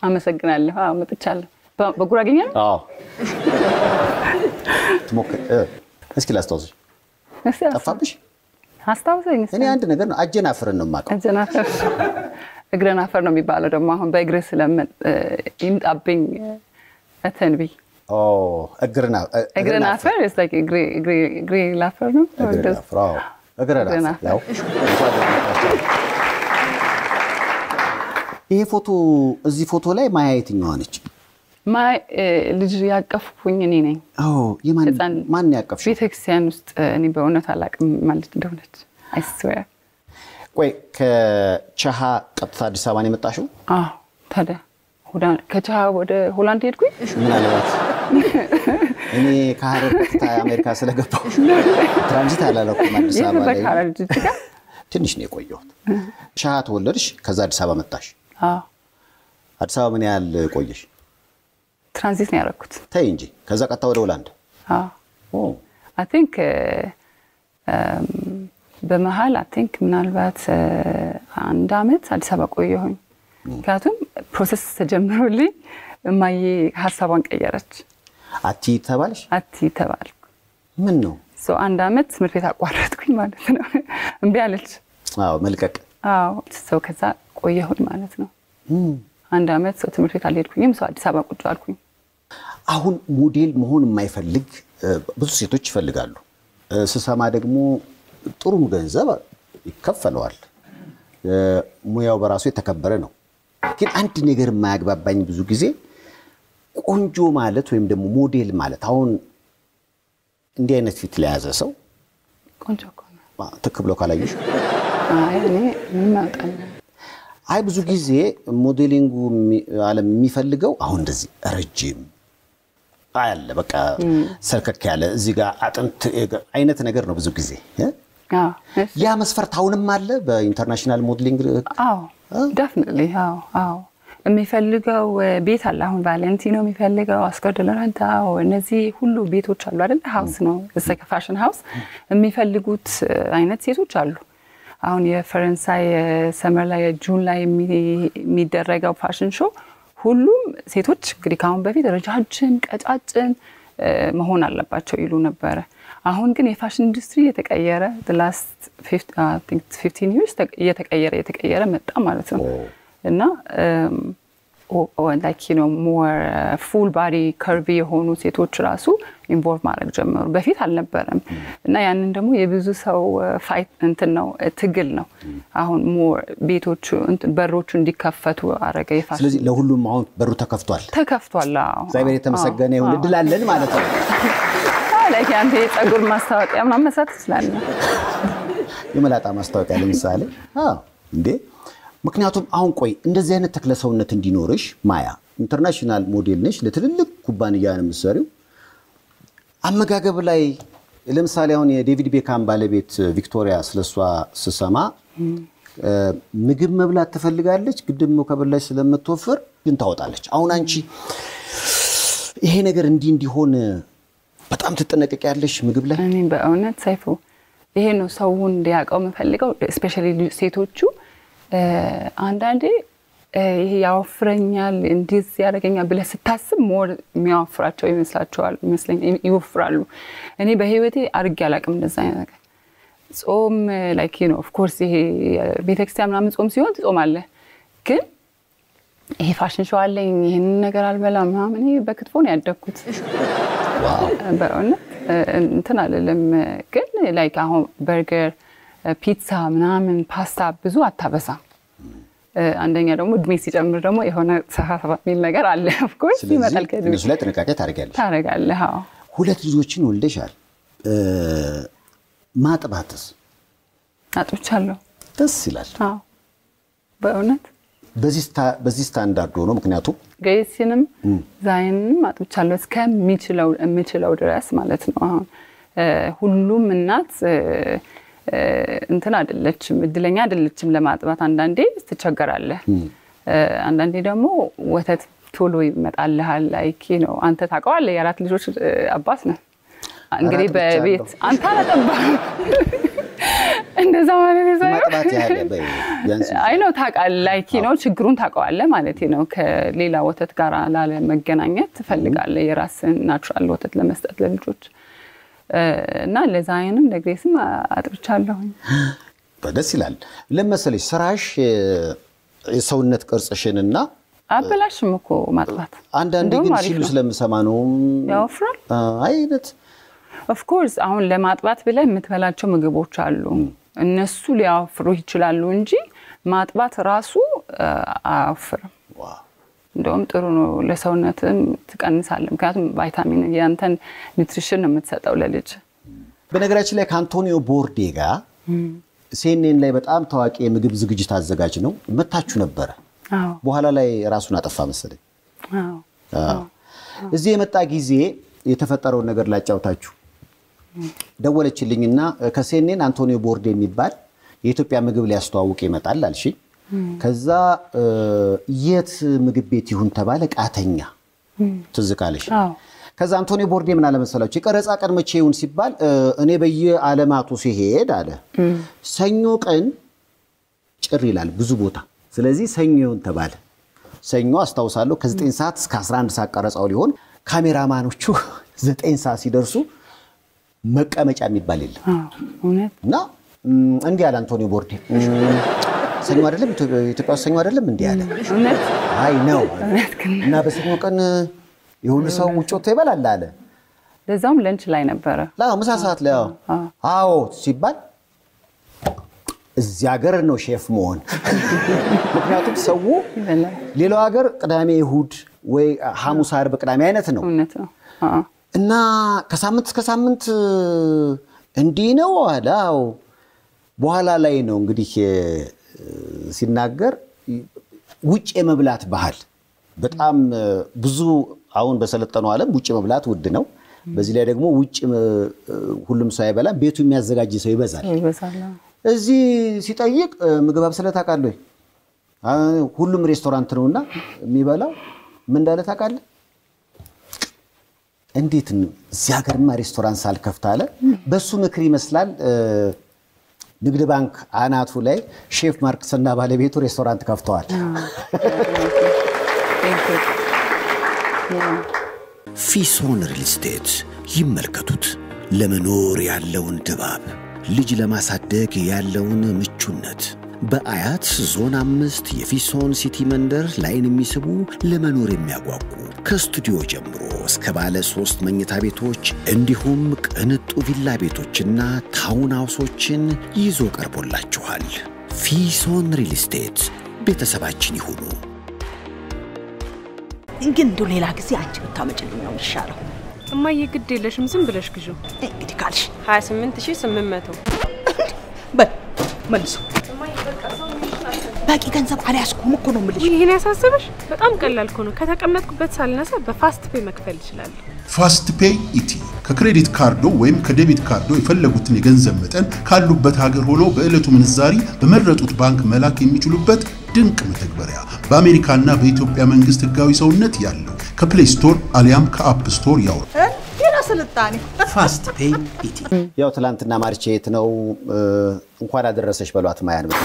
አመሰግናለሁ መጥቻለሁ በጉራጌኛ አዎ ትሞክሪ እስኪ ላስታውስሽ ጠፋብሽ አስታውሰኝ እኔ አንድ ነገር ነው አጀናፍርን ነው ማቀው አጀናፍር እግረናፈር ነው የሚባለው ደግሞ አሁን በእግረ ስለምን ይምጣብኝ አተንቢ ኦ እግረናፈር is like እግሬ ላፈር ነው እግረናፈር ያው ይሄ ፎቶ እዚህ ፎቶ ላይ ማያ የትኛዋ ነች ማይ ልጅ ያቀፍኩኝ እኔ ነኝ ማን ያቀፍሽ ቤተክርስቲያን ውስጥ እኔ በእውነት አላቅም ማለት እንደሆነች I swear ቆይ ከቻሃ ቀጥታ አዲስ አበባ ነው የመጣሽው ታዲያ ከቻ ወደ ሆላንድ ሄድኩኝ ምናልባት እኔ ከሀረር ቀጥታ አሜሪካ ስለገባሁ ትራንዚት አላለኩም አዲስ አበባ ላይ ትንሽ ነው የቆየሁት ሻሃ ተወለድሽ ከዛ አዲስ አበባ መጣሽ አዲስ አበባ ምን ያህል ቆየሽ ትራንዚት ነው ያደረኩት ታይ እንጂ ከዛ ቀጥታ ወደ ሆላንድ I think በመሃል I think ምናልባት አንድ አመት አዲስ አበባ ቆየሁኝ ምክንያቱም ፕሮሰስ ተጀምሮልኝ እማዬ ሐሳቧን ቀየረች አቲ ተባልሽ አቲ ተባልኩ ምን ነው አንድ አመት ትምህርት ቤት አቋረጥኩኝ ማለት ነው እምቢ አለች መልቀቅ ከዛ ቆየሁኝ ማለት ነው አንድ አመት ትምህርት ቤት አልሄድኩኝም አዲስ አበባ ቁጭ አልኩኝ አሁን ሞዴል መሆን የማይፈልግ ብዙ ሴቶች ይፈልጋሉ ስሰማ ደግሞ ጥሩ ገንዘብ ይከፈለዋል ሙያው በራሱ የተከበረ ነው ግን አንድ ነገር የማያግባባኝ ብዙ ጊዜ ቆንጆ ማለት ወይም ደግሞ ሞዴል ማለት አሁን እንዲህ አይነት ፊት ላይ ያዘ ሰው ቆንጆ ተከብሎ ካላየሽ እኔ ምን ማውጣኝ ብዙ ጊዜ ሞዴሊንጉ ዓለም የሚፈልገው አሁን እንደዚህ ረጅም አለ በቃ ሰርከክ ያለ እዚህ ጋር አጥንት አይነት ነገር ነው ብዙ ጊዜ ያ መስፈርት አሁንም አለ በኢንተርናሽናል ሞዴሊንግ definitely የሚፈልገው ቤት አለ አሁን ቫሌንቲኖ የሚፈልገው አስኮር ዶሎራንታ እነዚህ ሁሉ ቤቶች አሉ አይደል ሃውስ ነው እሰከ ፋሽን ሃውስ የሚፈልጉት አይነት ሴቶች አሉ አሁን የፈረንሳይ ሰመር ላይ ጁን ላይ የሚደረገው ፋሽን ሾው ሁሉም ሴቶች እንግዲህ ካሁን በፊት ረጃጅም ቀጫጭን መሆን አለባቸው ይሉ ነበር አሁን ግን የፋሽን ኢንዱስትሪ የተቀየረ the last 15 years የተቀየረ መጣ ማለት ነው እና like more full body curvy የሆኑ ሴቶች ራሱ ኢንቮልቭ ማድረግ ጀመሩ በፊት አልነበረም እና ያንን ደግሞ የብዙ ሰው ፋይት ነው ትግል ነው አሁን more ቤቶቹ በሮቹ እንዲከፈቱ አረገ ይፋሽ ስለዚህ ለሁሉም አሁን በሩ ተከፍቷል እግዚአብሔር የተመሰገነ ይሁን እድላለን ማለት ነው like አንተ የፀጉር ማስታወቂያ ማመሳት ይችላል የመላጣ ማስታወቂያ ለምሳሌ እንዴ ምክንያቱም አሁን ቆይ እንደዚህ አይነት ተክለሰውነት እንዲኖርሽ ማያ ኢንተርናሽናል ሞዴል ነሽ ለትልልቅ ኩባንያ ነው የምትሰሪው አመጋገብ ላይ ለምሳሌ አሁን የዴቪድ ቤካም ባለቤት ቪክቶሪያ ስለሷ ስሰማ ምግብ መብላት ትፈልጋለች ግድም ነው ከበላሽ ስለምትወፍር ግን ታወጣለች አሁን አንቺ ይሄ ነገር እንዲሆን በጣም ተጠነቀቂያለሽ ምግብ ላይ እኔ በእውነት ሳይፉ ይሄ ነው ሰውን እንዲያቀው የምፈልገው ስፔሻሊ ሴቶቹ አንዳንዴ ይሄ ያወፍረኛል እንዲዝ ያደርገኛል ብለ ስታስብ ሞር የሚያወፍራቸው ይመስለኛል ይወፍራሉ እኔ በህይወቴ አርግ ያላቅም እንደዛ ነገር ጾም like you know of course ይሄ ቤተክርስቲያን ምናምን ጾም ሲሆን ትጾማለህ ግን ይሄ ፋሽን ሾው አለኝ ይሄን ነገር አልበላም ምናምን ይሄ በክትፎ ነው ያደግኩት ዋው በእውነት እንትን አለለም ግን like አሁን በርገር ፒዛ ምናምን ፓስታ ብዙ አታበሳ አንደኛ ደግሞ እድሜ ሲጨምር ደግሞ የሆነ ሰፋፋ ሚል ነገር አለ of course ይመጣል ከዚህ ስለዚህ ጥንቃቄ ታረጋለሽ ሁለት ልጆችን ወልደሻል ማጥባትስ አጥብቻለሁ ደስ ይላል በእውነት በዚህ ስታንዳርድ ሆኖ ምክንያቱም ገይስንም ዛይንም አጥብቻለሁ እስከሚችለው ድረስ ማለት ነው አሁን ሁሉም እናት እንትን አይደለችም እድለኛ አይደለችም ለማጥባት አንዳንዴ ትቸገራለህ አንዳንዴ ደግሞ ወተት ቶሎ ይመጣልሃል like you know አንተ ታውቀዋለህ የአራት ልጆች አባት ነህ እንግዲህ በቤት አንተ አላጠባ እንደዛ ማለት ነው ማጥባት ያለ ቢያንስ አይ ነው ታውቃለህ like you know ችግሩን ታውቀዋለህ ማለት ነው ከሌላ ወተት ጋር ላለ መገናኘት ትፈልጋለህ የራስን ናቹራል ወተት ለመስጠት ለልጆች እና ለዛይንም ለግሬስም አጥብቻለሁ ደስ ይላል ለምሳሌ ስራሽ የሰውነት ቅርጽሽንና አበላሽም እኮ ማጥባት አንዳንዴ ግን ሲሉ ስለምሰማ ነው ያወፍራል አይነት of course አሁን ለማጥባት ብለህ የምትበላቸው ምግቦች አሉ እነሱ ሊያወፍሩ ይችላሉ እንጂ ማጥባት ራሱ አያወፍርም ዋው እንደውም ጥሩ ነው ለሰውነትም ትቀንሳለህ ምክንያቱም ቫይታሚን ያንተን ኒውትሪሽን ነው የምትሰጠው ለልጅ በነገራችን ላይ ካንቶኒዮ ቦርዴጋ CNN ላይ በጣም ታዋቂ የምግብ ዝግጅት አዘጋጅ ነው መታችሁ ነበር በኋላ ላይ ራሱን አጠፋ መሰለኝ እዚህ የመጣ ጊዜ የተፈጠረው ነገር ላጫውታችሁ ደወለችልኝና ከሴኔን አንቶኒዮ ቦርዴ የሚባል የኢትዮጵያ ምግብ ሊያስተዋውቅ ይመጣል አልሽ ከዛ የት ምግብ ቤት ይሁን ተባለ ቃተኛ ትዝቃለሽ ከዛ አንቶኒዮ ቦርዴ ምን አለ መሰላችሁ የቀረጻ ቀን መቼ ይሁን ሲባል እኔ በየዓለማቱ ሲሄድ አለ ሰኞ ቀን ጭር ይላል ብዙ ቦታ ስለዚህ ሰኞ ይሁን ተባለ ሰኞ አስተዋውሳለሁ ከ9 ሰዓት እስከ 11 ሰዓት ቀረጻው ሊሆን ካሜራማኖቹ 9 ሰዓት ሲደርሱ መቀመጫ የሚባል የለም እና እንዲህ አለ አንቶኒዮ ቦርዴ ሰኞ አይደለም ኢትዮጵያ ሰኞ አይደለም እንዲህ አለ አይ ነው እና በሰኞ ቀን የሁሉ ሰው ውጮት ይበላል አለ ለዛም ለንች ላይ ነበር ምሳ ሰዓት ላይ አዎ ሲባል እዚህ ሀገር ነው ሼፍ መሆን ምክንያቱም ሰው ሌላው ሀገር ቅዳሜ እሁድ ወይ ሐሙስ ዓርብ ቅዳሜ አይነት ነው እና ከሳምንት እስከ ሳምንት እንዲህ ነው አላው በኋላ ላይ ነው እንግዲህ ሲናገር ውጭ የመብላት ባህል በጣም ብዙ አሁን በሰለጠነው ዓለም ውጭ መብላት ውድ ነው በዚህ ላይ ደግሞ ውጭ ሁሉም ሰው አይበላም ቤቱ የሚያዘጋጅ ሰው ይበዛል እዚህ ሲጠይቅ ምግብ አብስለህ ታውቃለህ ሁሉም ሬስቶራንት ነውና የሚበላው ምን እንዳለ ታውቃለህ እንዴት እዚህ ሀገርማ ሬስቶራንት ሳልከፍት አለ በሱ ምክር ይመስላል ንግድ ባንክ አናቱ ላይ ሼፍ ማርክስና ባለቤቱ ሬስቶራንት ከፍተዋል ፊሶን ሪል ስቴት ይመልከቱት ለመኖር ያለውን ድባብ ልጅ ለማሳደግ ያለውን ምቹነት በአያት ዞን 5 የፊሶን ሲቲ መንደር ላይን የሚስቡ ለመኖር የሚያጓጉ ከስቱዲዮ ጀምሮ እስከ ባለ 3 መኝታ ቤቶች እንዲሁም ቅንጡ ቪላ ቤቶችና ታውን ሃውሶችን ይዞ ቀርቦላችኋል ፊሶን ሪል ስቴት ቤተሰባችን ይሁኑ እንግዲህ እንደው ሌላ ጊዜ አንቺ ብታመጭልኝ ነው ይሻለው እማዬ ግድ የለሽም ዝም ብለሽ ግዢ እንግዲህ ካልሽ 28800 መልሱ ባቂ ገንዘብ አልያዝኩም እኮ ነው የምልሽ ይሄን ያሳስብሽ በጣም ቀላል እኮ ነው ከተቀመጥኩበት ሳልነሳ በፋስት ፔይ መክፈል ይችላል ፋስት ፔይ ኢቲ ከክሬዲት ካርዶ ወይም ከዴቢት ካርዶ የፈለጉትን የገንዘብ መጠን ካሉበት ሀገር ሆኖ በእለቱ ምንዛሪ በመረጡት ባንክ መላክ የሚችሉበት ድንቅ መተግበሪያ በአሜሪካና በኢትዮጵያ መንግስት ህጋዊ ሰውነት ያለው ከፕሌይ ስቶር አሊያም ከአፕ ስቶር ያወርዱ ስልጣኔ ፋስት ፔይ ኢቲ ያው ትላንትና ማርቼት ነው እንኳን አደረሰሽ በሏት ማያን ብቻ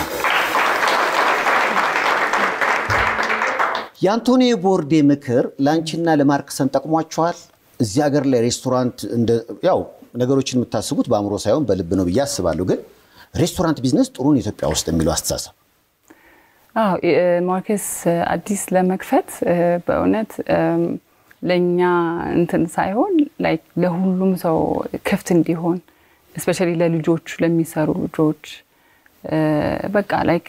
የአንቶኒዮ ቦርዴ ምክር ላንቺና ለማርክሰን ጠቅሟቸዋል እዚህ ሀገር ላይ ሬስቶራንት እንደ ያው ነገሮችን የምታስቡት በአእምሮ ሳይሆን በልብ ነው ብዬ አስባለሁ ግን ሬስቶራንት ቢዝነስ ጥሩ ነው ኢትዮጵያ ውስጥ የሚለው አስተሳሰብ ማርክስ አዲስ ለመክፈት በእውነት ለኛ እንትን ሳይሆን ላይክ ለሁሉም ሰው ክፍት እንዲሆን ስፔሻሊ ለልጆች ለሚሰሩ ልጆች በቃ ላይክ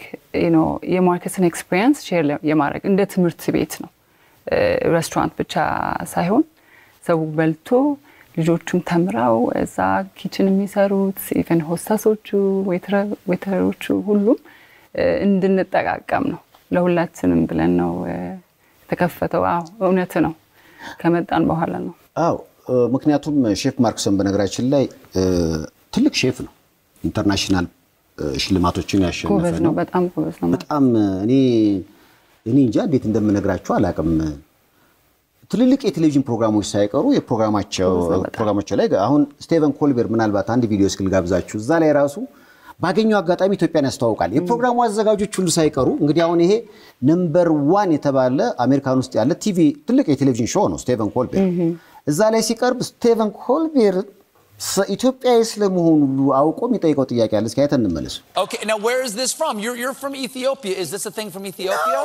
የማርክስን ኤክስፒሪየንስ ሼር የማድረግ እንደ ትምህርት ቤት ነው ሬስቶራንት ብቻ ሳይሆን ሰው በልቶ ልጆቹም ተምራው እዛ ኪችን የሚሰሩት ኢቨን ሆስታሶቹ ዌተሮቹ ሁሉም እንድንጠቃቀም ነው ለሁላችንም ብለን ነው ተከፈተው እውነት ነው ከመጣን በኋላ ነው ምክንያቱም ሼፍ ማርክሰን በነገራችን ላይ ትልቅ ሼፍ ነው ኢንተርናሽናል ሽልማቶችን ያሸነፈ ነው በጣም ጎበዝ ነው በጣም እኔ እንጃ እንዴት እንደምነግራችሁ አላቅም ትልልቅ የቴሌቪዥን ፕሮግራሞች ሳይቀሩ የፕሮግራማቸው ላይ አሁን ስቲቨን ኮልቤር ምናልባት አንድ ቪዲዮ ስክል ጋብዛችሁ እዛ ላይ ራሱ ባገኘው አጋጣሚ ኢትዮጵያን ያስተዋውቃል የፕሮግራሙ አዘጋጆች ሁሉ ሳይቀሩ እንግዲህ አሁን ይሄ ነምበር 1 የተባለ አሜሪካን ውስጥ ያለ ቲቪ ትልቅ የቴሌቪዥን ሾው ነው ስቲቨን ኮልቤር እዛ ላይ ሲቀርብ ስቲቨን ኮልቤር ኢትዮጵያ ስለመሆኑ ሁሉ አውቆ የሚጠይቀው ጥያቄ አለ እስኪ አይተን እንመለስ Okay, now where is this from? You're from Ethiopia. Is this a thing from Ethiopia? No.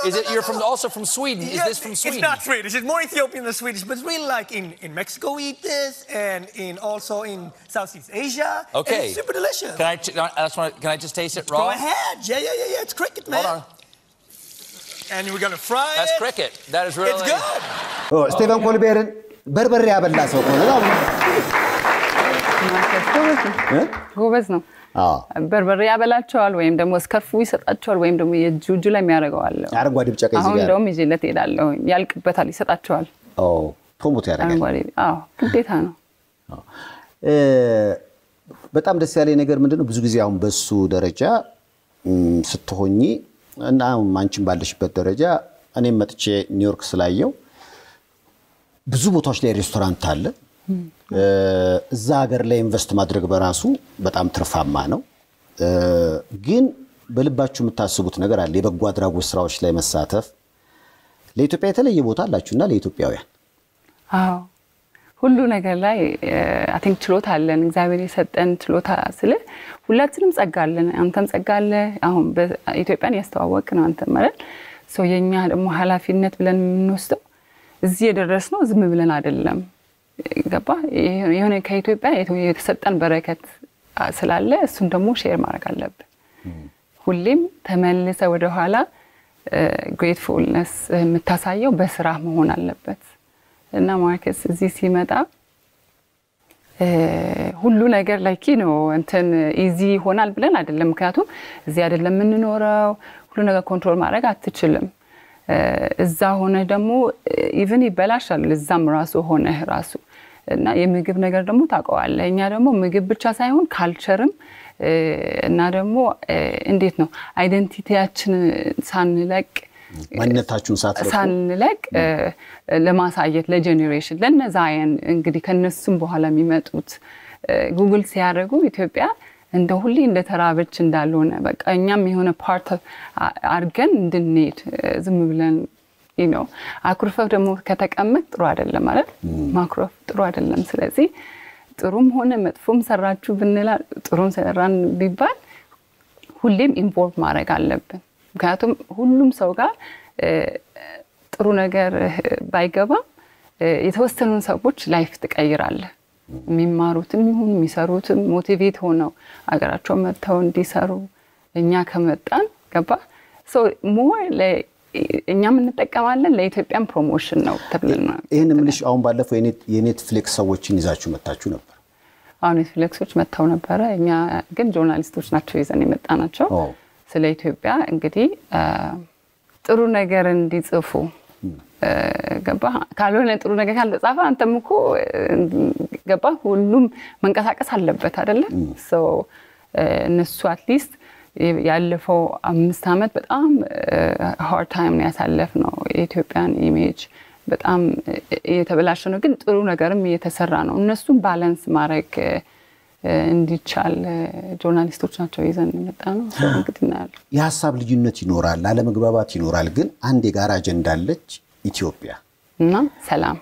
Is it you're also from Sweden? Is this from Sweden? It's not Swedish. It's more Ethiopian than Swedish, but it's really like in Mexico we eat this, and also in Southeast Asia. Okay. And it's super delicious. Can I just taste it raw? Go ahead. Yeah. It's cricket, man. Hold on. And we're gonna fry That's it. cricket. That is really. It's good. ስቲቨን ኮልቤርን በርበሬ ያበላ ሰው ነው ጎበዝ ነው በርበሬ ያበላቸዋል ወይም ደግሞ ስከርፉ ይሰጣቸዋል ወይም ደግሞ የጁጁ ላይ የሚያደርገዋል አረንጓዴ ቢጫ ቀይ አሁን ደግሞ ይዤለት እሄዳለሁ ያልቅበታል ይሰጣቸዋል ፕሮሞት ያደርጋል ግዴታ ነው በጣም ደስ ያለኝ ነገር ምንድነው ብዙ ጊዜ አሁን በሱ ደረጃ ስትሆኚ እና አንቺም ባለሽበት ደረጃ እኔም መጥቼ ኒውዮርክ ስላየው ብዙ ቦታዎች ላይ ሬስቶራንት አለ እዛ ሀገር ላይ ኢንቨስት ማድረግ በራሱ በጣም ትርፋማ ነው ግን በልባችሁ የምታስቡት ነገር አለ የበጎ አድራጎት ስራዎች ላይ መሳተፍ ለኢትዮጵያ የተለየ ቦታ አላችሁና ለኢትዮጵያውያን አዎ ሁሉ ነገር ላይ አይ ቲንክ ችሎታ አለን እግዚአብሔር የሰጠን ችሎታ ስለ ሁላችንም ጸጋለን አንተም ጸጋለ አሁን በኢትዮጵያን ያስተዋወቅ ነው አንተ ማለት ሶ የኛ ደግሞ ኃላፊነት ብለን የምንወስደው እዚህ የደረስነው ዝም ብለን አይደለም ገባ የሆነ ከኢትዮጵያ የተሰጠን በረከት ስላለ እሱን ደግሞ ሼር ማድረግ አለብን ሁሌም ተመልሰ ወደ ኋላ ግሬትፉልነስ የምታሳየው በስራ መሆን አለበት እና ማርከስ እዚህ ሲመጣ ሁሉ ነገር ላይክ ነው እንትን ኢዚ ሆናል ብለን አይደለም ምክንያቱም እዚህ አይደለም የምንኖረው ሁሉ ነገር ኮንትሮል ማድረግ አትችልም እዛ ሆነ ደግሞ ኢቭን ይበላሻል እዛም ራሱ ሆነ ራሱ እና የምግብ ነገር ደግሞ ታውቀዋለህ እኛ ደግሞ ምግብ ብቻ ሳይሆን ካልቸርም እና ደግሞ እንዴት ነው አይደንቲቲያችን ሳንለቅ ማንነታችሁን ሳንለቅ ለማሳየት ለጄኔሬሽን ለነዛያን እንግዲህ ከነሱም በኋላ የሚመጡት ጉግል ሲያደርጉ ኢትዮጵያ እንደ ሁሌ እንደ ተራበች እንዳልሆነ በቃ እኛም የሆነ ፓርት አድርገን እንድንሄድ ዝም ብለን አኩርፈው ደግሞ ከተቀመጥ ጥሩ አይደለም ማለት ማኩረፍ ጥሩ አይደለም ስለዚህ ጥሩም ሆነ መጥፎም ሰራችሁ ብንላ ጥሩም ሰራን ቢባል ሁሌም ኢንቮልቭ ማድረግ አለብን ምክንያቱም ሁሉም ሰው ጋር ጥሩ ነገር ባይገባ የተወሰኑ ሰዎች ላይፍ ትቀይራለህ የሚማሩትም ይሁን የሚሰሩትም ሞቲቬት ሆነው አገራቸው መተው እንዲሰሩ እኛ ከመጣን ገባ ሶ ሞር እኛም እንጠቀማለን ለኢትዮጵያን ፕሮሞሽን ነው ተብለና ይሄን ምልሽ አሁን ባለፈው የኔትፍሊክስ ሰዎችን ይዛችሁ መጣችሁ ነበር አሁን ኔትፍሊክሶች መጣው ነበር እኛ ግን ጆርናሊስቶች ናቸው ይዘን የመጣናቸው ስለ ኢትዮጵያ እንግዲህ ጥሩ ነገር እንዲጽፉ ገባ ካልሆነ ጥሩ ነገር ካልተጻፈ አንተም እኮ ገባ ሁሉም መንቀሳቀስ አለበት አይደለ ሶ እነሱ አትሊስት ያለፈው 5 አመት በጣም ሃርድ ታይም ነው ያሳለፍነው የኢትዮጵያን ኢሜጅ በጣም የተበላሸ ነው ግን ጥሩ ነገርም እየተሰራ ነው እነሱን ባላንስ ማድረግ እንዲቻል ጆርናሊስቶች ናቸው ይዘን የመጣነው እንግዲህ እናያለን የሐሳብ ልዩነት ይኖራል አለመግባባት ይኖራል ግን አንድ የጋራ አጀንዳ አለች ኢትዮጵያ እና ሰላም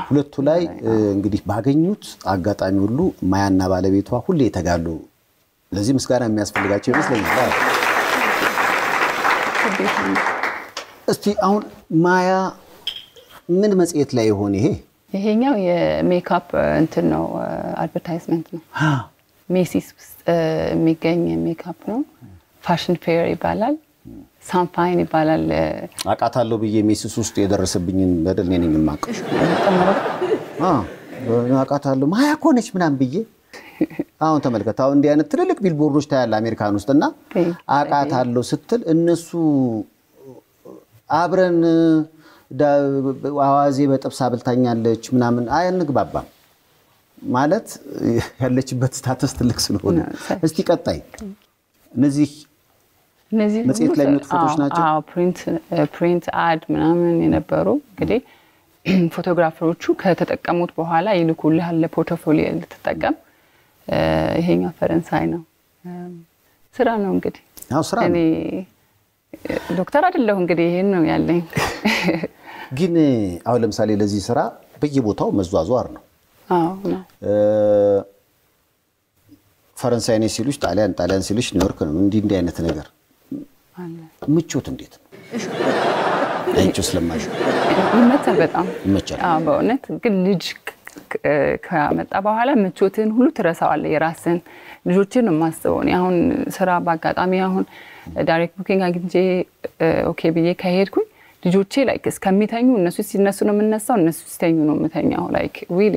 ሁለቱ ላይ እንግዲህ ባገኙት አጋጣሚ ሁሉ ማያና ባለቤቷ ሁሌ ተጋሉ ለዚህ ምስጋና የሚያስፈልጋቸው ይመስለኛል እስቲ አሁን ማያ ምን መጽሔት ላይ ሆነ ይሄኛው የሜካፕ እንትን ነው አድቨርታይዝመንት ነው ሜሲስ የሚገኝ ሜካፕ ነው ፋሽን ፌር ይባላል ሳምፋይን ይባላል አቃታለሁ ብዬ ሜሲስ ውስጥ የደረሰብኝን በደል ነኝ የማቀው አቃታለሁ ማያ ኮነች ምናም ብዬ አሁን ተመልከታ አሁን እንዲህ አይነት ትልልቅ ቢልቦርዶች ታያለ አሜሪካን ውስጥና አቃታለሁ ስትል እነሱ አብረን አዋዜ በጥብስ አብልታኛለች ምናምን አይንግባባም ማለት ያለችበት ስታተስ ትልቅ ስለሆነ እስቲ ቀጣይ እነዚህ መጽሔት ላይ የሚወጡ ፎቶዎች ናቸው ፕሪንት አድ ምናምን የነበሩ እንግዲህ ፎቶግራፈሮቹ ከተጠቀሙት በኋላ ይልኩልሃል ለፖርትፎሊዮ ልትጠቀም ይሄኛው ፈረንሳይ ነው ስራ ነው እንግዲህ ስራ እኔ ዶክተር አይደለሁ እንግዲህ ይሄን ነው ያለኝ ግን አሁን ለምሳሌ ለዚህ ስራ በየቦታው መዟዟር ነው ነው ፈረንሳይ ነኝ ሲሉሽ ጣሊያን ሲሉሽ ኒውዮርክ ነው እንዲህ አይነት ነገር ምቾት እንዴት ነው አይቾ ስለማሽ ይመቻል በጣም ይመቻል በእውነት ግን ልጅ ከመጣ በኋላ ምቾትን ሁሉ ትረሳዋለህ የራስን ልጆችን ነው ማስተው ነው አሁን ስራ ባጋጣሚ አሁን ዳይሬክት ቡኪንግ አግኝቼ ኦኬ ብዬ ከሄድኩኝ ልጆቼ ላይክ እስከሚተኙ እነሱ ሲነሱ ነው የምነሳው እነሱ ሲተኙ ነው የምተኛው ላይክ ሪሊ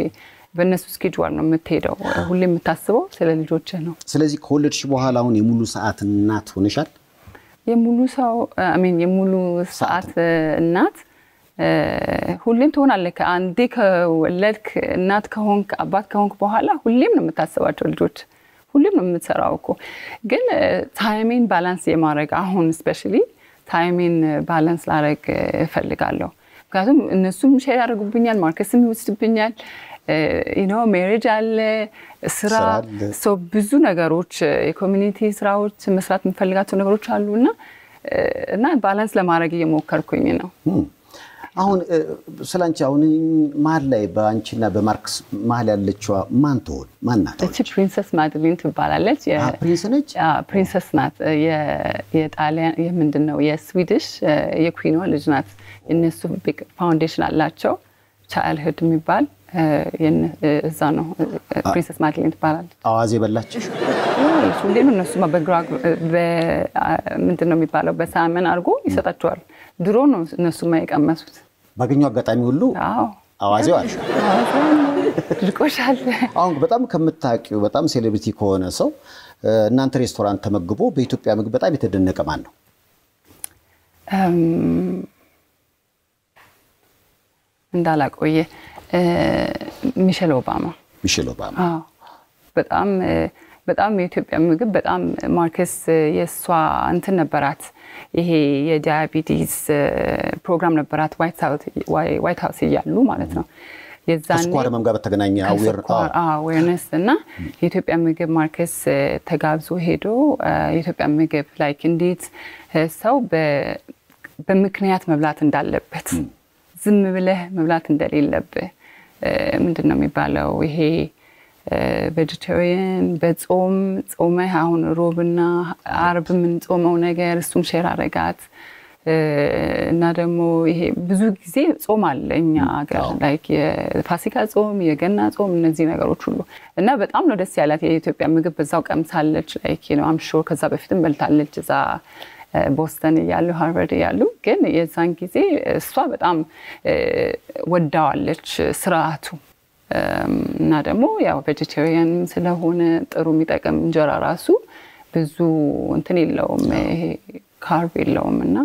በእነሱ ስኬጁል ነው የምትሄደው ሁሌ የምታስበው ስለ ልጆችህ ነው ስለዚህ ከወለድሽ በኋላ አሁን የሙሉ ሰዓት እናት ሆነሻል የሙሉ ሰው የሙሉ ሰዓት እናት ሁሌም ትሆናለህ አንዴ ከወለድክ እናት ከሆንክ አባት ከሆንክ በኋላ ሁሌም ነው የምታስባቸው ልጆች ሁሌም ነው የምትሰራው እኮ ግን ታይሚን ባላንስ የማድረግ አሁን ስፔሻሊ ታይሚን ባላንስ ላደርግ እፈልጋለሁ ምክንያቱም እነሱም ሼር ያደርጉብኛል ማርኬትም ይወስድብኛል ሜሬጅ አለ ስራ ሶ ብዙ ነገሮች የኮሚኒቲ ስራዎች መስራት የምፈልጋቸው ነገሮች አሉና እና ባላንስ ለማድረግ እየሞከርኩኝ ነው አሁን ስላንቺ አሁን ማል ላይ ባንቺና በማርክስ ማል ያለችው ማን ትሆን ማናት እቺ ፕሪንሰስ ማድሊን ትባላለች ፕሪንስ ነች ፕሪንሰስ ናት የጣሊያን የምንድነው የስዊዲሽ የኩዊኗ ልጅ ናት እነሱ ቢግ ፋውንዴሽን አላቸው ቻይልድሁድ የሚባል እዛ ነው ፕሪንሰስ ማድሊን ትባላለች አዋዜ በላች ሁሌ ነው እነሱ ምንድነው የሚባለው በሳመን አድርጎ ይሰጣቸዋል ድሮ ነው እነሱ ማይቀመሱት ባገኙ አጋጣሚ ሁሉ አዋዜው አለ ድርቆሻል አሁን በጣም ከምታውቂው በጣም ሴሌብሪቲ ከሆነ ሰው እናንተ ሬስቶራንት ተመግቦ በኢትዮጵያ ምግብ በጣም የተደነቀ ማን ነው እንዳላቆየ ሚሼል ኦባማ በጣም የኢትዮጵያ ምግብ በጣም ማርኬስ የሷ እንትን ነበራት ይሄ የዳያቢቲስ ፕሮግራም ነበራት ዋይት ሃውስ ይያሉ ማለት ነው የዛኔ ስኳር ህመም ጋር በተገናኘ አዌርነስ እና የኢትዮጵያ ምግብ ማርኬስ ተጋብዞ ሄዶ የኢትዮጵያ ምግብ ላይክ እንዴት ሰው በምክንያት መብላት እንዳለበት ዝም ብለህ መብላት እንደሌለብህ ምንድነው የሚባለው ይሄ vegetarian ጾመህ አሁን ሮብና አርብ ምን ጾመው ነገር እሱም ሼር አረጋት እና ደግሞ ይሄ ብዙ ጊዜ ጾም አለኛ ሀገር ላይክ የፋሲካ ጾም የገና ጾም እነዚህ ነገሮች ሁሉ እና በጣም ነው ደስ ያላት የኢትዮጵያ ምግብ በዛው ቀምሳለች ላይክ I'm sure ከዛ በፊትም በልታለች እዛ ቦስተን ያሉ ሃርቫርድ ያሉ ግን የዛን ጊዜ እሷ በጣም ወዳዋለች ስርዓቱ እና ደግሞ ያው vegetarian ስለሆነ ጥሩ የሚጠቀም እንጀራ ራሱ ብዙ እንትን የለውም ይሄ ካርብ የለውምና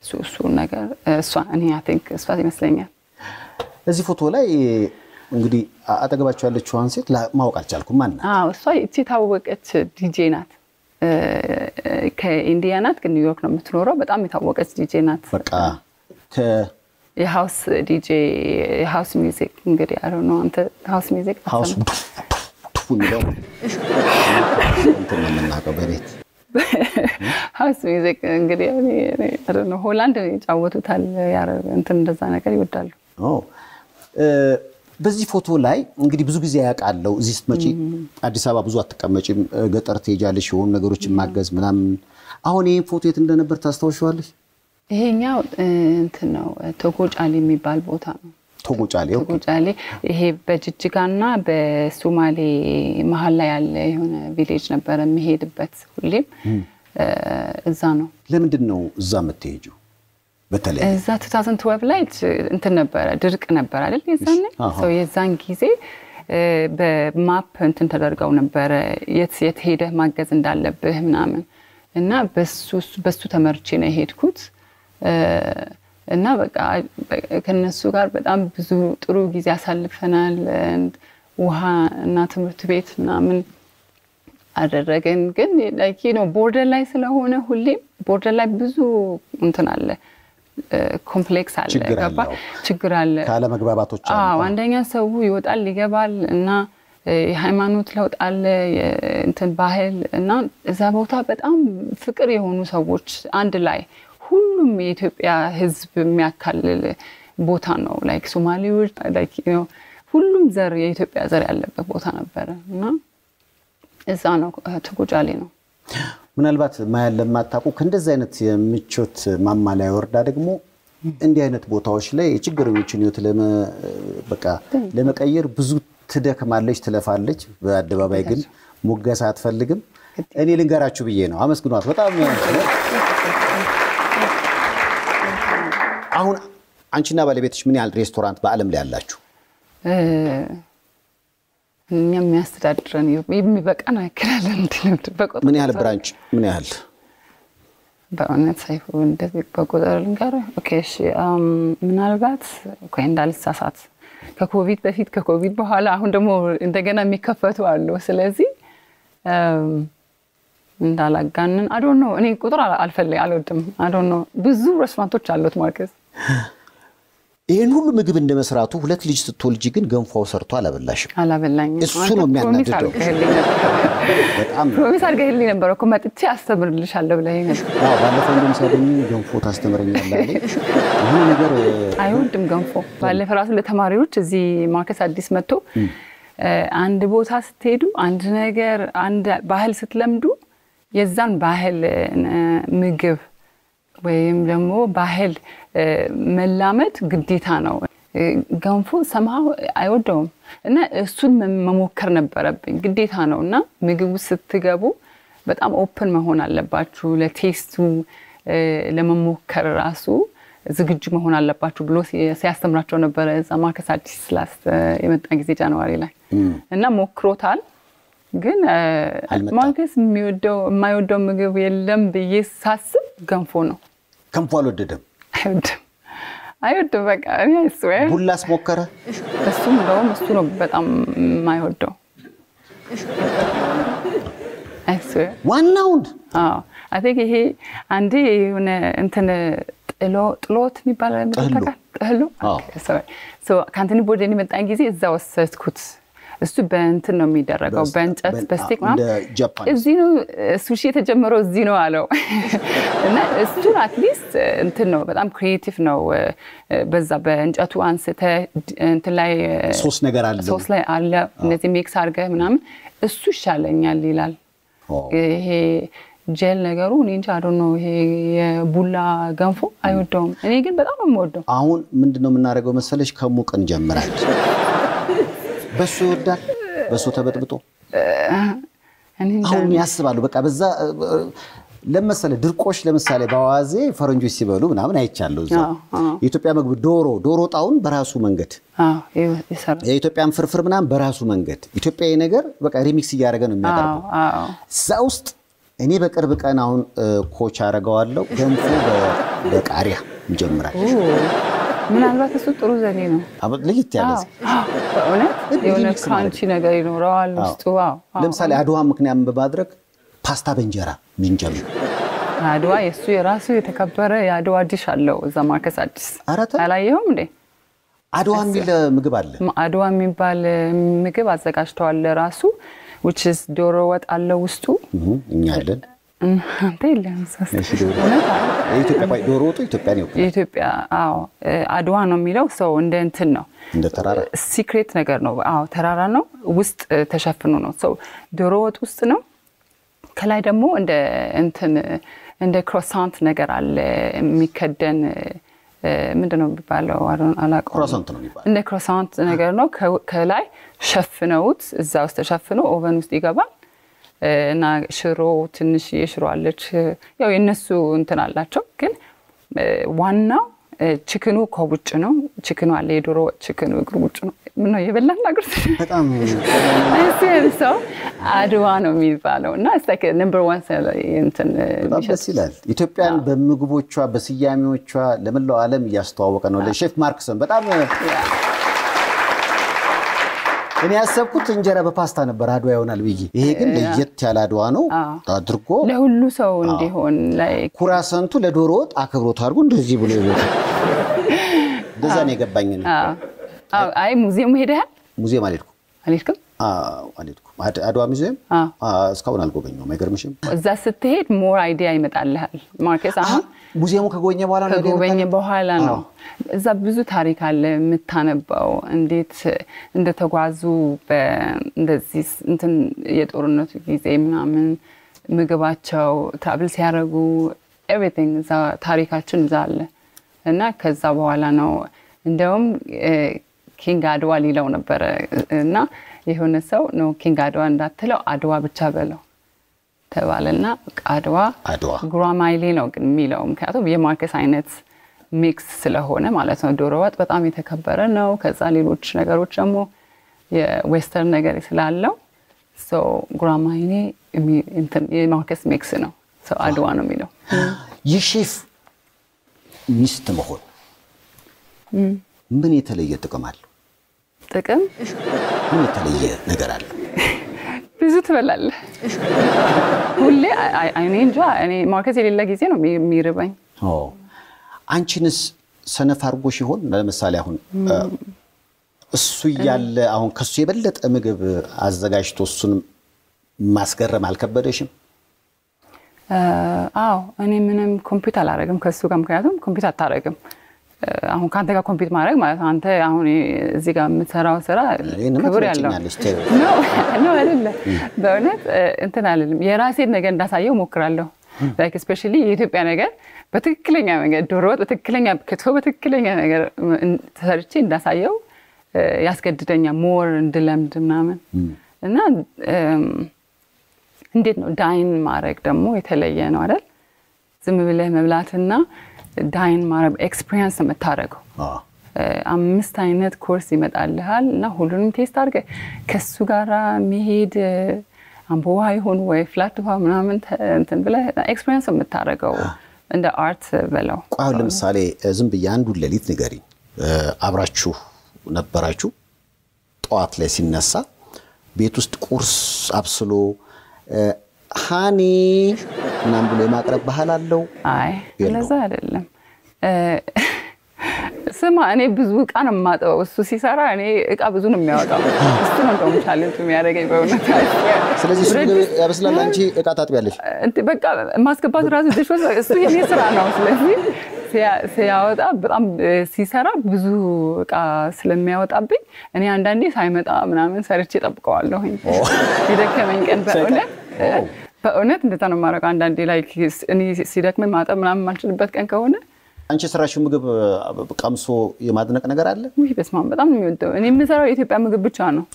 እሱ ነገር እሷ እኔ I think እሷ ይመስለኛል እዚህ ፎቶ ላይ እንግዲህ አጠገባቸው ያለችው አንሴት ማወቅ አልቻልኩም ማን ነው እሷ እቺ ታወቀች ዲጄ ናት ከኢንዲያናት ግን ኒውዮርክ ነው የምትኖረው በጣም የታወቀች ዲጄ ናት በቃ የሃውስ ዲጄ የሃውስ ሚውዚክ እንግዲህ I don't know አንተ ሃውስ ሚውዚክ ሃውስ ነው እንትን የምናውቀው በቤት ሃውስ ሚውዚክ እንግዲህ I don't know ሆላንድ ይጫወቱታል እንትን እንደዛ ነገር ይወዳሉ በዚህ ፎቶ ላይ እንግዲህ ብዙ ጊዜ ያቃለው እዚህ ስትመጪ አዲስ አበባ ብዙ አትቀመጪም ገጠር ትሄጃለሽ የሆኑ ነገሮችን ማገዝ ምናምን አሁን ይሄን ፎቶ የት እንደነበር ታስታውሻለሽ ይሄኛው እንትን ነው ቶጎጫሊ የሚባል ቦታ ነው ቶጎጫሊ ይሄ በጅጅጋና በሶማሌ መሃል ላይ ያለ የሆነ ቪሌጅ ነበር የሚሄድበት ሁሌም እዛ ነው ለምንድን ነው እዛ የምትሄጂው በተለይ እዛ 2012 ላይ እንትን ነበር ድርቅ ነበር አይደል የዛኔ የዛን ጊዜ በማፕ እንትን ተደርገው ነበር የት ሄደህ ማገዝ እንዳለብህ ምናምን እና በሱ ተመርጬ ነው የሄድኩት እና በቃ ከነሱ ጋር በጣም ብዙ ጥሩ ጊዜ አሳልፈናል ውሃ እና ትምህርት ቤት ምናምን አደረገን ግን like you know border ላይ ስለሆነ ሁሌ border ላይ ብዙ እንትን አለ ኮምፕሌክስ አለ ገባ ችግር አለ ካለ መግባባቶች አሉ አንደኛ ሰው ይወጣል ይገባል እና የሃይማኖት ለውጥ አለ እንትን ባህል እና እዛ ቦታ በጣም ፍቅር የሆኑ ሰዎች አንድ ላይ ሁሉም የኢትዮጵያ ህዝብ የሚያካልል ቦታ ነው like ሶማሌዎች like you know ሁሉም ዘር የኢትዮጵያ ዘር ያለበት ቦታ ነበር እና እዛ ነው ተጎጫሌ ነው ምናልባት ማያል ለማታቁ ከእንደዚህ አይነት የምቾት ማማ ላይ ወርዳ ደግሞ እንዲህ አይነት ቦታዎች ላይ ችግረኞችን ህይወት በቃ ለመቀየር ብዙ ትደክማለች ትለፋለች በአደባባይ ግን ሙገሳ አትፈልግም እኔ ልንገራችሁ ብዬ ነው አመስግኗት በጣም አሁን አንቺና ባለቤትሽ ምን ያህል ሬስቶራንት በአለም ላይ ያላችሁ የሚያስተዳድረን የሚበቃን ያክላለን እንዴት በቆጥ ምን ያህል ብራንች ምን ያህል በእውነት ሳይፉ እንደዚህ በቆጠር ልንገር ኦኬ እሺ ምናልባት ቆይ እንዳልሳሳት ከኮቪድ በፊት ከኮቪድ በኋላ አሁን ደግሞ እንደገና የሚከፈቱ አሉ ስለዚህ እንዳላጋንን I don't know እኔ ቁጥር አልወድም I don't know ብዙ ሬስቶራንቶች አሉት ማርከስ ይሄን ሁሉ ምግብ እንደመስራቱ ሁለት ልጅ ስትወልጂ ግን ገንፎው ሰርቶ አላበላኝ እሱ ነው የሚያናድደው በጣም ፕሮሚስ አድርገህልኝ ነበር እኮ መጥቼ አስተምርልሻለሁ ብለኸኝ ነበር ባለፈው እንደምሳደኝ ገንፎ ታስተምረኛለህ አለኝ ይሄ ነገር አይወድም ገንፎ ባለፈው ራሱ ለተማሪዎች እዚህ ማርከስ አዲስ መጥቶ አንድ ቦታ ስትሄዱ አንድ ነገር አንድ ባህል ስትለምዱ የዛን ባህል ምግብ ወይም ደግሞ ባህል መላመድ ግዴታ ነው ገንፎ somehow አይወደውም እና እሱን መሞከር ነበረብኝ ግዴታ ነውና ምግቡ ስትገቡ በጣም ኦፕን መሆን አለባችሁ ለቴስቱ ለመሞከር ራሱ ዝግጁ መሆን አለባችሁ ብሎ ሲያስተምራቸው ነበር እዛ ማርከስ አዲስ ላስ የመጣ ጊዜ ጃንዋሪ ላይ እና ሞክሮታል ግን ማርከስ የማይወደው ምግብ የለም ብዬ ሳስብ ገንፎ ነው ገንፎ አልወደደም አይወድም በቃ እኔ ስዌር ቡላስ ሞከረ እሱም ነው በጣም የማይወደው ስዌር ዋናውን I think ይሄ አንዴ የሆነ እንትን ጥሎት የሚባለው ጥሎ so ካንተኒ ቦርደን የመጣን ጊዜ እዛ ወሰድኩት እሱ በእንትን ነው የሚደረገው በእንጨት በስቲክ ማለት እዚህ ነው ሱሺ የተጀመረው እዚህ ነው አለው እና እሱ አትሊስት እንትን ነው በጣም ክሪኤቲቭ ነው በዛ በእንጨቱ አንስተ እንትን ላይ ሶስ ላይ አለ እነዚህ ሚክስ አድርገህ ምናምን እሱ ይሻለኛል ይላል ይሄ ጀል ነገሩ እኔ እንጃ I don't know ይሄ የቡላ ገንፎ አይወደውም እኔ ግን በጣም ነው የምወደው አሁን ምንድነው የምናደርገው መሰለሽ ከሙቀን ጀምራል በሱ ይወዳል በሱ ተበጥብጦ አሁን ያስባሉ በቃ በዛ ለምሳሌ ድርቆሽ ለምሳሌ ባዋዜ ፈረንጆች ሲበሉ ምናምን አይቻለው እዛ የኢትዮጵያ ምግብ ዶሮ ጣውን በራሱ መንገድ ይሰራል የኢትዮጵያን ፍርፍር ምናምን በራሱ መንገድ ኢትዮጵያዊ ነገር በቃ ሪሚክስ ያደረገ ነው የሚያቀርበው ሳውስት እኔ በቅርብ ቀን አሁን ኮች አረጋዋለሁ ገንፎ በቃሪያ እንጀምራለን ምናልባት እሱ ጥሩ ዘዴ ነው ለይት ያለ በእውነት የሆነ ክራንቺ ነገር ይኖረዋል ውስጡ ለምሳሌ አድዋ ምክንያት በማድረግ ፓስታ በእንጀራ ምንጀምር አድዋ የሱ የራሱ የተከበረ የአድዋ ዲሽ አለው እዛ ማርከስ አዲስ አላየኸውም እንዴ አድዋ የሚል ምግብ አለ አድዋ የሚባል ምግብ አዘጋጅተዋል ራሱ which is ዶሮ ወጥ አለው ውስጡ እኛ አለን አንተ የለም የኢትዮጵያ ዶሮ ወጡ ኢትዮጵያ ነው የኢትዮጵያ አድዋ ነው የሚለው ሰው እንደ እንትን ነው እንደ ተራራ ሲክሬት ነገር ነው ተራራ ነው ውስጥ ተሸፍኖ ነው ሰው ዶሮ ወጥ ውስጥ ነው ከላይ ደግሞ እንደ እንትን እንደ ክሮሳንት ነገር አለ የሚከደን ምንድነው የሚባለው አላውቀውም ክሮሳንት ነው የሚባለው እንደ ክሮሳንት ነገር ነው ከላይ ሸፍነውት እዛ ውስጥ ተሸፍኖ ኦቨን ውስጥ ይገባል እና ሽሮ ትንሽ የሽሮ አለች ያው የነሱ እንትን አላቸው ግን ዋናው ቺክኑ ከውጭ ነው ቺክኑ አለ የዶሮ ቺክኑ እግሩ ውጭ ነው ምን ነው የበላና ግርስ በጣም ሰው አድዋ ነው የሚባለው እና it's like number 1 እንትን ደስ ይላል ኢትዮጵያን በምግቦቿ በስያሜዎቿ ለመላው ዓለም ያስተዋወቀ ነው ለሼፍ ማርክሰን በጣም እኔ ያሰብኩት እንጀራ በፓስታ ነበር አድዋ ይሆናል ብዬ ይሄ ግን ለየት ያለ አድዋ ነው አድርጎ ለሁሉ ሰው እንዲሆን ላይ ኩራሰንቱ ለዶሮ ወጥ አክብሮት አድርጎ እንደዚህ ብሎ ይወጣ ደዛ ነው የገባኝ ነው አይ ሙዚየም ሄደሃል ሙዚየም አልሄድኩም አልሄድኩም አድዋ ሙዚየም እስካሁን አልጎበኘሁም አይገርምሽም እዛ ስትሄድ ሞር አይዲያ ይመጣልሃል ማርከስ አሁን ሙዚየሙ ከጎኘ በኋላ ነው እዛ ብዙ ታሪክ አለ የምታነባው እንዴት እንደተጓዙ እንደዚህ እንትን የጦርነቱ ጊዜ ምናምን ምግባቸው ትራቭል ሲያደርጉ ኤቭሪቲንግ እዛ ታሪካችን እዛ አለ እና ከዛ በኋላ ነው እንደውም ኪንግ አድዋ ሊለው ነበር እና የሆነ ሰው ነው ኪንግ አድዋ እንዳትለው አድዋ ብቻ በለው ተባለና አድዋ ጉራማይሌ ነው ግን የሚለው ምክንያቱም የማርከስ አይነት ሚክስ ስለሆነ ማለት ነው ዶሮ ወጥ በጣም የተከበረ ነው ከዛ ሌሎች ነገሮች ደግሞ የዌስተርን ነገር ስላለው ሶ ጉራማይሌ እንትን የማርከስ ሚክስ ነው ሶ አድዋ ነው የሚለው የሼፍ ሚስት መሆን ምን የተለየ ጥቅም አለው ጥቅም ምን የተለየ ነገር አለው ብዙ ትበላለህ ሁሌ እኔ እንጃ እኔ ማርከስ የሌለ ጊዜ ነው የሚርበኝ አንቺንስ ሰነፍ አርጎሽ ይሆን ለምሳሌ አሁን እሱ ያለ አሁን ከሱ የበለጠ ምግብ አዘጋጅቶ እሱን ማስገረም አልከበደሽም አዎ እኔ ምንም ኮምፒውተር አላረግም ከሱ ጋር ምክንያቱም ኮምፒውተር አታረግም አሁን ካንተ ጋር ኮምፒውተር ማድረግ ማለት አንተ አሁን እዚህ ጋር የምትሰራው ስራ ክብር ያለው ነው አይደለም በእውነት እንትን አይደለም የራሴን ነገር እንዳሳየው ሞክራለሁ like especially የኢትዮጵያ ነገር በትክክለኛ መንገድ ዶሮ በትክክለኛ ክትፎ በትክክለኛ ነገር ተሰርቼ እንዳሳየው ያስገድደኛ ሞር እንድለምድ ምናምን እና እንዴት ነው ዳይን ማድረግ ደግሞ የተለየ ነው አይደል ዝም ብለህ መብላትና ዳይን ማድረግ ኤክስፒሪየንስ የምታደርገው 5 አይነት ኮርስ ይመጣልሃል እና ሁሉንም ቴስት አድርገህ ከሱ ጋራ መሄድ አምቦዋ ይሁን ወይ ፍላት ውሃ ምናምን እንትን ብለህ ኤክስፒሪየንስ የምታደርገው እንደ አርት በለው ቋው ለምሳሌ ዝም ብዬ አንዱን ሌሊት ንገሪ አብራችሁ ነበራችሁ ጧት ላይ ሲነሳ ቤት ውስጥ ቁርስ አብስሎ ሃኒ ምናምን ብሎ የማቅረብ ባህል አለው አይ ለዛ አይደለም ስማ እኔ ብዙ ዕቃ ነው የማጠው እሱ ሲሰራ እኔ ዕቃ ብዙ ነው የሚያወጣው እሱ ነው ደግሞ ቻሌንጅ የሚያደርገኝ በእውነት ስለዚህ እሱ ያበስላል አንቺ ዕቃ ታጥቢያለሽ በቃ ማስገባት ራሱ ድሽወስ እሱ የኔ ስራ ነው ስለዚህ ሲያወጣ በጣም ሲሰራ ብዙ ዕቃ ስለሚያወጣብኝ እኔ አንዳንዴ ሳይመጣ ምናምን ሰርቼ ጠብቀዋለሁ ይደከመኝ ቀን በእውነት እንደዛ ነው ማረጋ አንዳንዴ ላይክ እኔ ሲደክመኝ ማጠብ ምናምን ማልችልበት ቀን ከሆነ አንቺ ስራሽው ምግብ ቀምሶ የማድነቅ ነገር አለ ወይ በስማም በጣም ነው የሚወደው እኔ የምሰራው የኢትዮጵያ ምግብ ብቻ ነው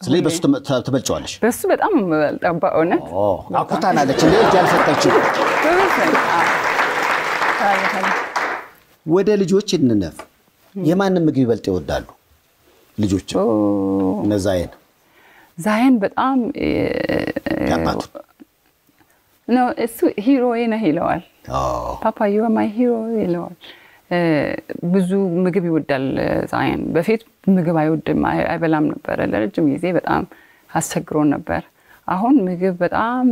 ስለዚህ በሱ ተበልጫዋለሽ በሱ በጣም በልጣባ እውነት አኩታናለች እንዴ እጅ አልሰጠችም ወደ ልጆች እንነፍ የማንን ምግብ ይበልጥ ይወዳሉ ልጆች ዛይን በጣም ያባቱ ነው እሱ ሂሮዬ ነው ይለዋል ፓፓ you are my hero ይለዋል ብዙ ምግብ ይወዳል ዛይን በፊት ምግብ አይወድም አይበላም ነበር ለረጅም ጊዜ በጣም አስቸግሮን ነበር አሁን ምግብ በጣም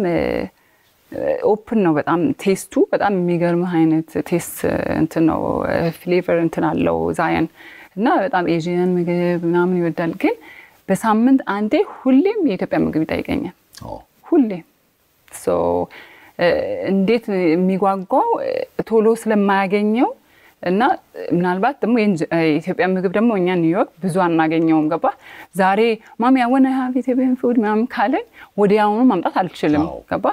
ኦፕን ነው በጣም ቴስቱ በጣም የሚገርም አይነት ቴስት እንትን ነው ፍሌቨር እንትን አለው ዛይን እና በጣም ኤዥያን ምግብ ምናምን ይወዳል ግን በሳምንት አንዴ ሁሌም የኢትዮጵያ ምግብ ይጠይቀኛል ሁሌም ሶ እንዴት የሚጓጓው ቶሎ ስለማያገኘው እና ምናልባት ደግሞ የኢትዮጵያ ምግብ ደግሞ እኛ ኒውዮርክ ብዙ አናገኘውም ገባ ዛሬ ማሚ I want to have Ethiopian food ማም ካለ ወዲያውኑ ማምጣት አልችልም ገባ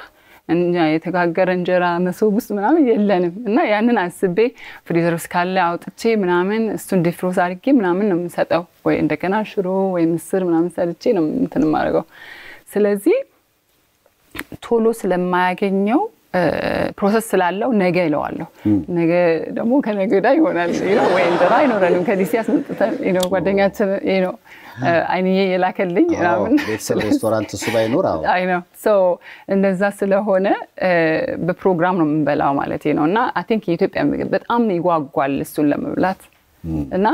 እንጃ የተጋገረ እንጀራ መሶብ ውስጥ ምናምን የለንም እና ያንን አስቤ ፍሪዘር ውስጥ ካለ አውጥቼ ምናምን እሱን ዲፍሮዝ አድርጌ ምናምን ነው የምሰጠው ወይ እንደገና ሽሮ ወይ ምስር ምናምን ሰርቼ ነው እንትን ማድረገው ስለዚህ ቶሎ ስለማያገኘው ፕሮሰስ ስላለው ነገ ይለዋለሁ ነገ ደግሞ ከነገ ወዲያ ይሆናል ወይ እንደራ አይኖርንም ከዲሲ አስመጥተን ጓደኛችን አይኔ የላከልኝ ምናምን ሬስቶራንት እሱ ባይኖር አይ ነው ሶ እንደዛ ስለሆነ በፕሮግራም ነው የምንበላው ማለት ነውና አይ ቲንክ የኢትዮጵያ ምግብ በጣም ይጓጓል እሱን ለመብላት እና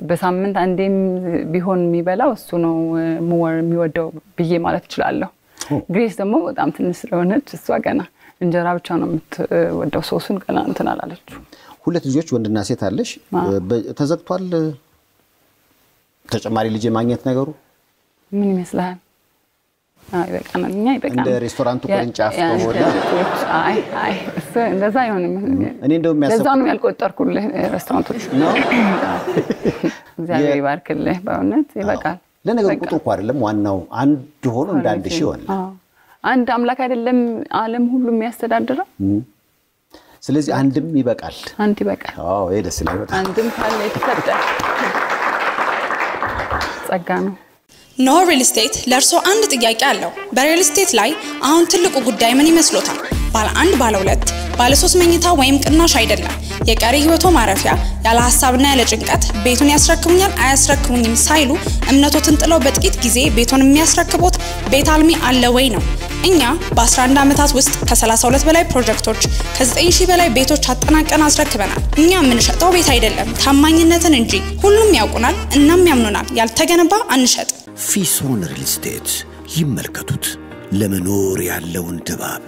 በሳምንት አንዴም ቢሆን የሚበላው እሱ ነው ሞር የሚወደው ብዬ ማለት እችላለሁ ግሬስ ደግሞ በጣም ትንሽ ስለሆነች እሷ ገና እንጀራ ብቻ ነው የምትወደው ሶሱን ገና እንትን አላለችው ሁለት ልጆች ወንድና ሴት አለሽ ተዘግቷል ተጨማሪ ልጅ ማግኘት ነገሩ ምን ይመስላል በቃና እኛ ይበቃና እንደ ሬስቶራንቱ ቅርንጫፍ ተሆነ አይ እንደዛ አይሆንም እኔ እንደው የሚያስብ ለዛ ነው ያልቆጠርኩልህ ሬስቶራንቶች ነው እግዚአብሔር ይባርክልህ በእውነት ይበቃል ለነገሩ ቁጥር እኮ አይደለም ዋናው አንድ ሆኖ እንደ አንድ ሺህ ሆነ አንድ አምላክ አይደለም ዓለም ሁሉ የሚያስተዳድረው ስለዚህ አንድም ይበቃል አንድ ይበቃል ይሄ ደስ ይላል በጣም አንድም ካለ ይተፈጠ ጸጋ ነው ኖ ሪል ስቴት ለርሶ አንድ ጥያቄ አለው በሪል ስቴት ላይ አሁን ትልቁ ጉዳይ ምን ይመስሎታል ባለ 1 ባለ 2 ባለ 3 መኝታ ወይም ቅናሽ አይደለም የቀሪ ህይወቶ ማረፊያ ያለ ሐሳብና ያለ ጭንቀት ቤቱን ያስረክሙኛል አያስረክሙኝም ሳይሉ እምነቶትን ጥለው በጥቂት ጊዜ ቤቱን የሚያስረክቡት ቤት አልሚ አለ ወይ ነው እኛ በ11 ዓመታት ውስጥ ከ32 በላይ ፕሮጀክቶች ከ9000 በላይ ቤቶች አጠናቀን አስረክበናል እኛ የምንሸጠው ቤት አይደለም ታማኝነትን እንጂ ሁሉም ያውቁናል እናም ያምኑናል ያልተገነባ አንሸጥ ፊሶን ሪል ስቴት ይመልከቱት ለመኖር ያለውን ድባብ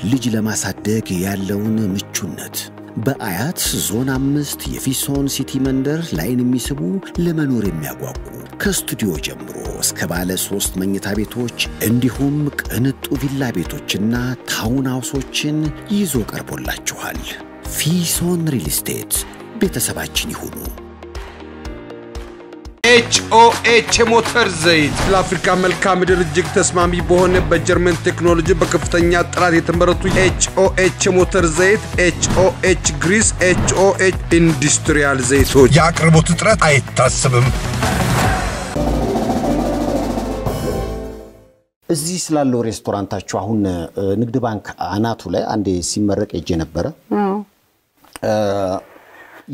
ልጅ ለማሳደግ ያለውን ምቹነት በአያት ዞን 5 የፊሶን ሲቲ መንደር ላይን የሚስቡ ለመኖር የሚያጓጉ ከስቱዲዮ ጀምሮ እስከ ባለ 3 መኝታ ቤቶች እንዲሁም ቅንጡ ቪላ ቤቶችና ታውን ሃውሶችን ይዞ ቀርቦላችኋል ፊሶን ሪል ስቴት ቤተሰባችን ይሁኑ HOH ሞተር ዘይት ለአፍሪካ መልካም ምድር እጅግ ተስማሚ በሆነ በጀርመን ቴክኖሎጂ በከፍተኛ ጥራት የተመረቱ HOH ሞተር ዘይት HOH ግሪስ HOH ኢንዱስትሪያል ዘይቶች የአቅርቦት እጥረት አይታሰብም እዚህ ስላለው ሬስቶራንታችሁ አሁን ንግድ ባንክ አናቱ ላይ አንዴ ሲመረቅ እጄ ነበር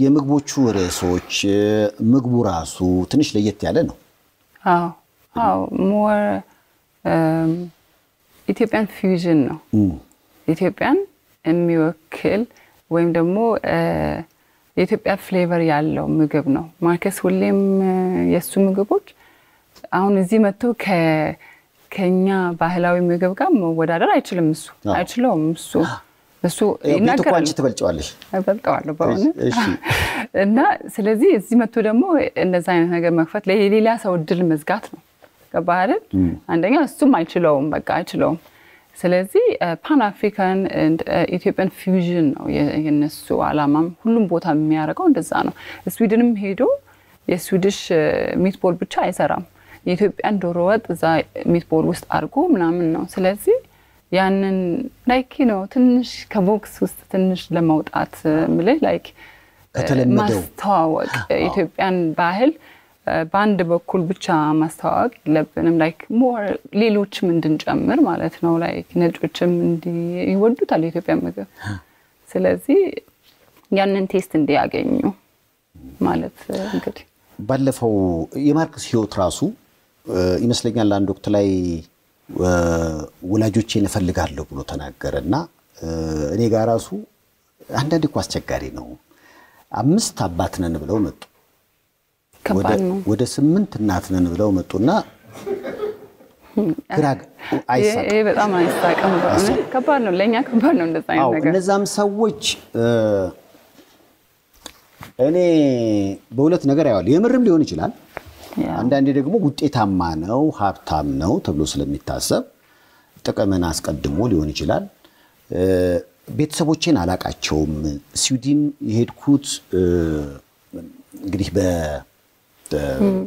የምግቦቹ ርዕሶች ምግቡ ራሱ ትንሽ ለየት ያለ ነው አዎ ሞር ኢትዮጵያን ፊውዥን ነው ኢትዮጵያን የሚወክል ወይም ደግሞ የኢትዮጵያ ፍሌቨር ያለው ምግብ ነው ማርከስ ሁሌም የሱ ምግቦች አሁን እዚህ መጥቶ ከኛ ባህላዊ ምግብ ጋር መወዳደር አይችልም እሱ ይናገራል አንቺ ትበልጫለሽ አበልጣዋለሁ ባውነ እና ስለዚህ እዚህ መጥቶ ደግሞ እንደዛ አይነት ነገር መክፈት ለሌላ ሰው ድል መዝጋት ነው ገባህ አንደኛ እሱም አይችለውም በቃ አይችለውም ስለዚህ ፓን አፍሪካን ኢትዮጵያን ፊውዥን ነው የነሱ አላማም ሁሉም ቦታ የሚያደርገው እንደዛ ነው ስዊድንም ሄዶ የስዊዲሽ ሚትቦል ብቻ አይሰራም የኢትዮጵያን ዶሮ ወጥ እዛ ሚትቦል ውስጥ አርጎ ምናምን ነው ስለዚህ ያንን ላይክ ነው ትንሽ ከቦክስ ውስጥ ትንሽ ለማውጣት ምልህ ላይክ ማስተዋወቅ ኢትዮጵያን ባህል ባንድ በኩል ብቻ ማስተዋወቅ ለብንም ላይክ ሞር ሌሎችም እንድንጨምር ማለት ነው ላይክ ነጮችም እንዲወዱታል የኢትዮጵያ ምግብ ስለዚህ ያንን ቴስት እንዲያገኙ ማለት እንግዲህ ባለፈው የማርክስ ህይወት ራሱ ይመስለኛል አንድ ወቅት ላይ ወላጆቼን እፈልጋለሁ ብሎ ተናገረና እኔ ጋር ራሱ አንዳንድ እኮ አስቸጋሪ ነው 5 አባት ነን ብለው መጡ ወደ 8 እናት ነን ብለው መጡና ግራግ አይሳቅ በጣም አይሳቅም ከባድ ነው ለኛ ከባድ ነው እንደዛ አይነት ነገር እነዛም ሰዎች እኔ በሁለት ነገር ያዋል የምርም ሊሆን ይችላል አንዳንዴ ደግሞ ውጤታማ ነው ሀብታም ነው ተብሎ ስለሚታሰብ ጥቅምን አስቀድሞ ሊሆን ይችላል ቤተሰቦቼን አላቃቸውም ስዊድን የሄድኩት እንግዲህ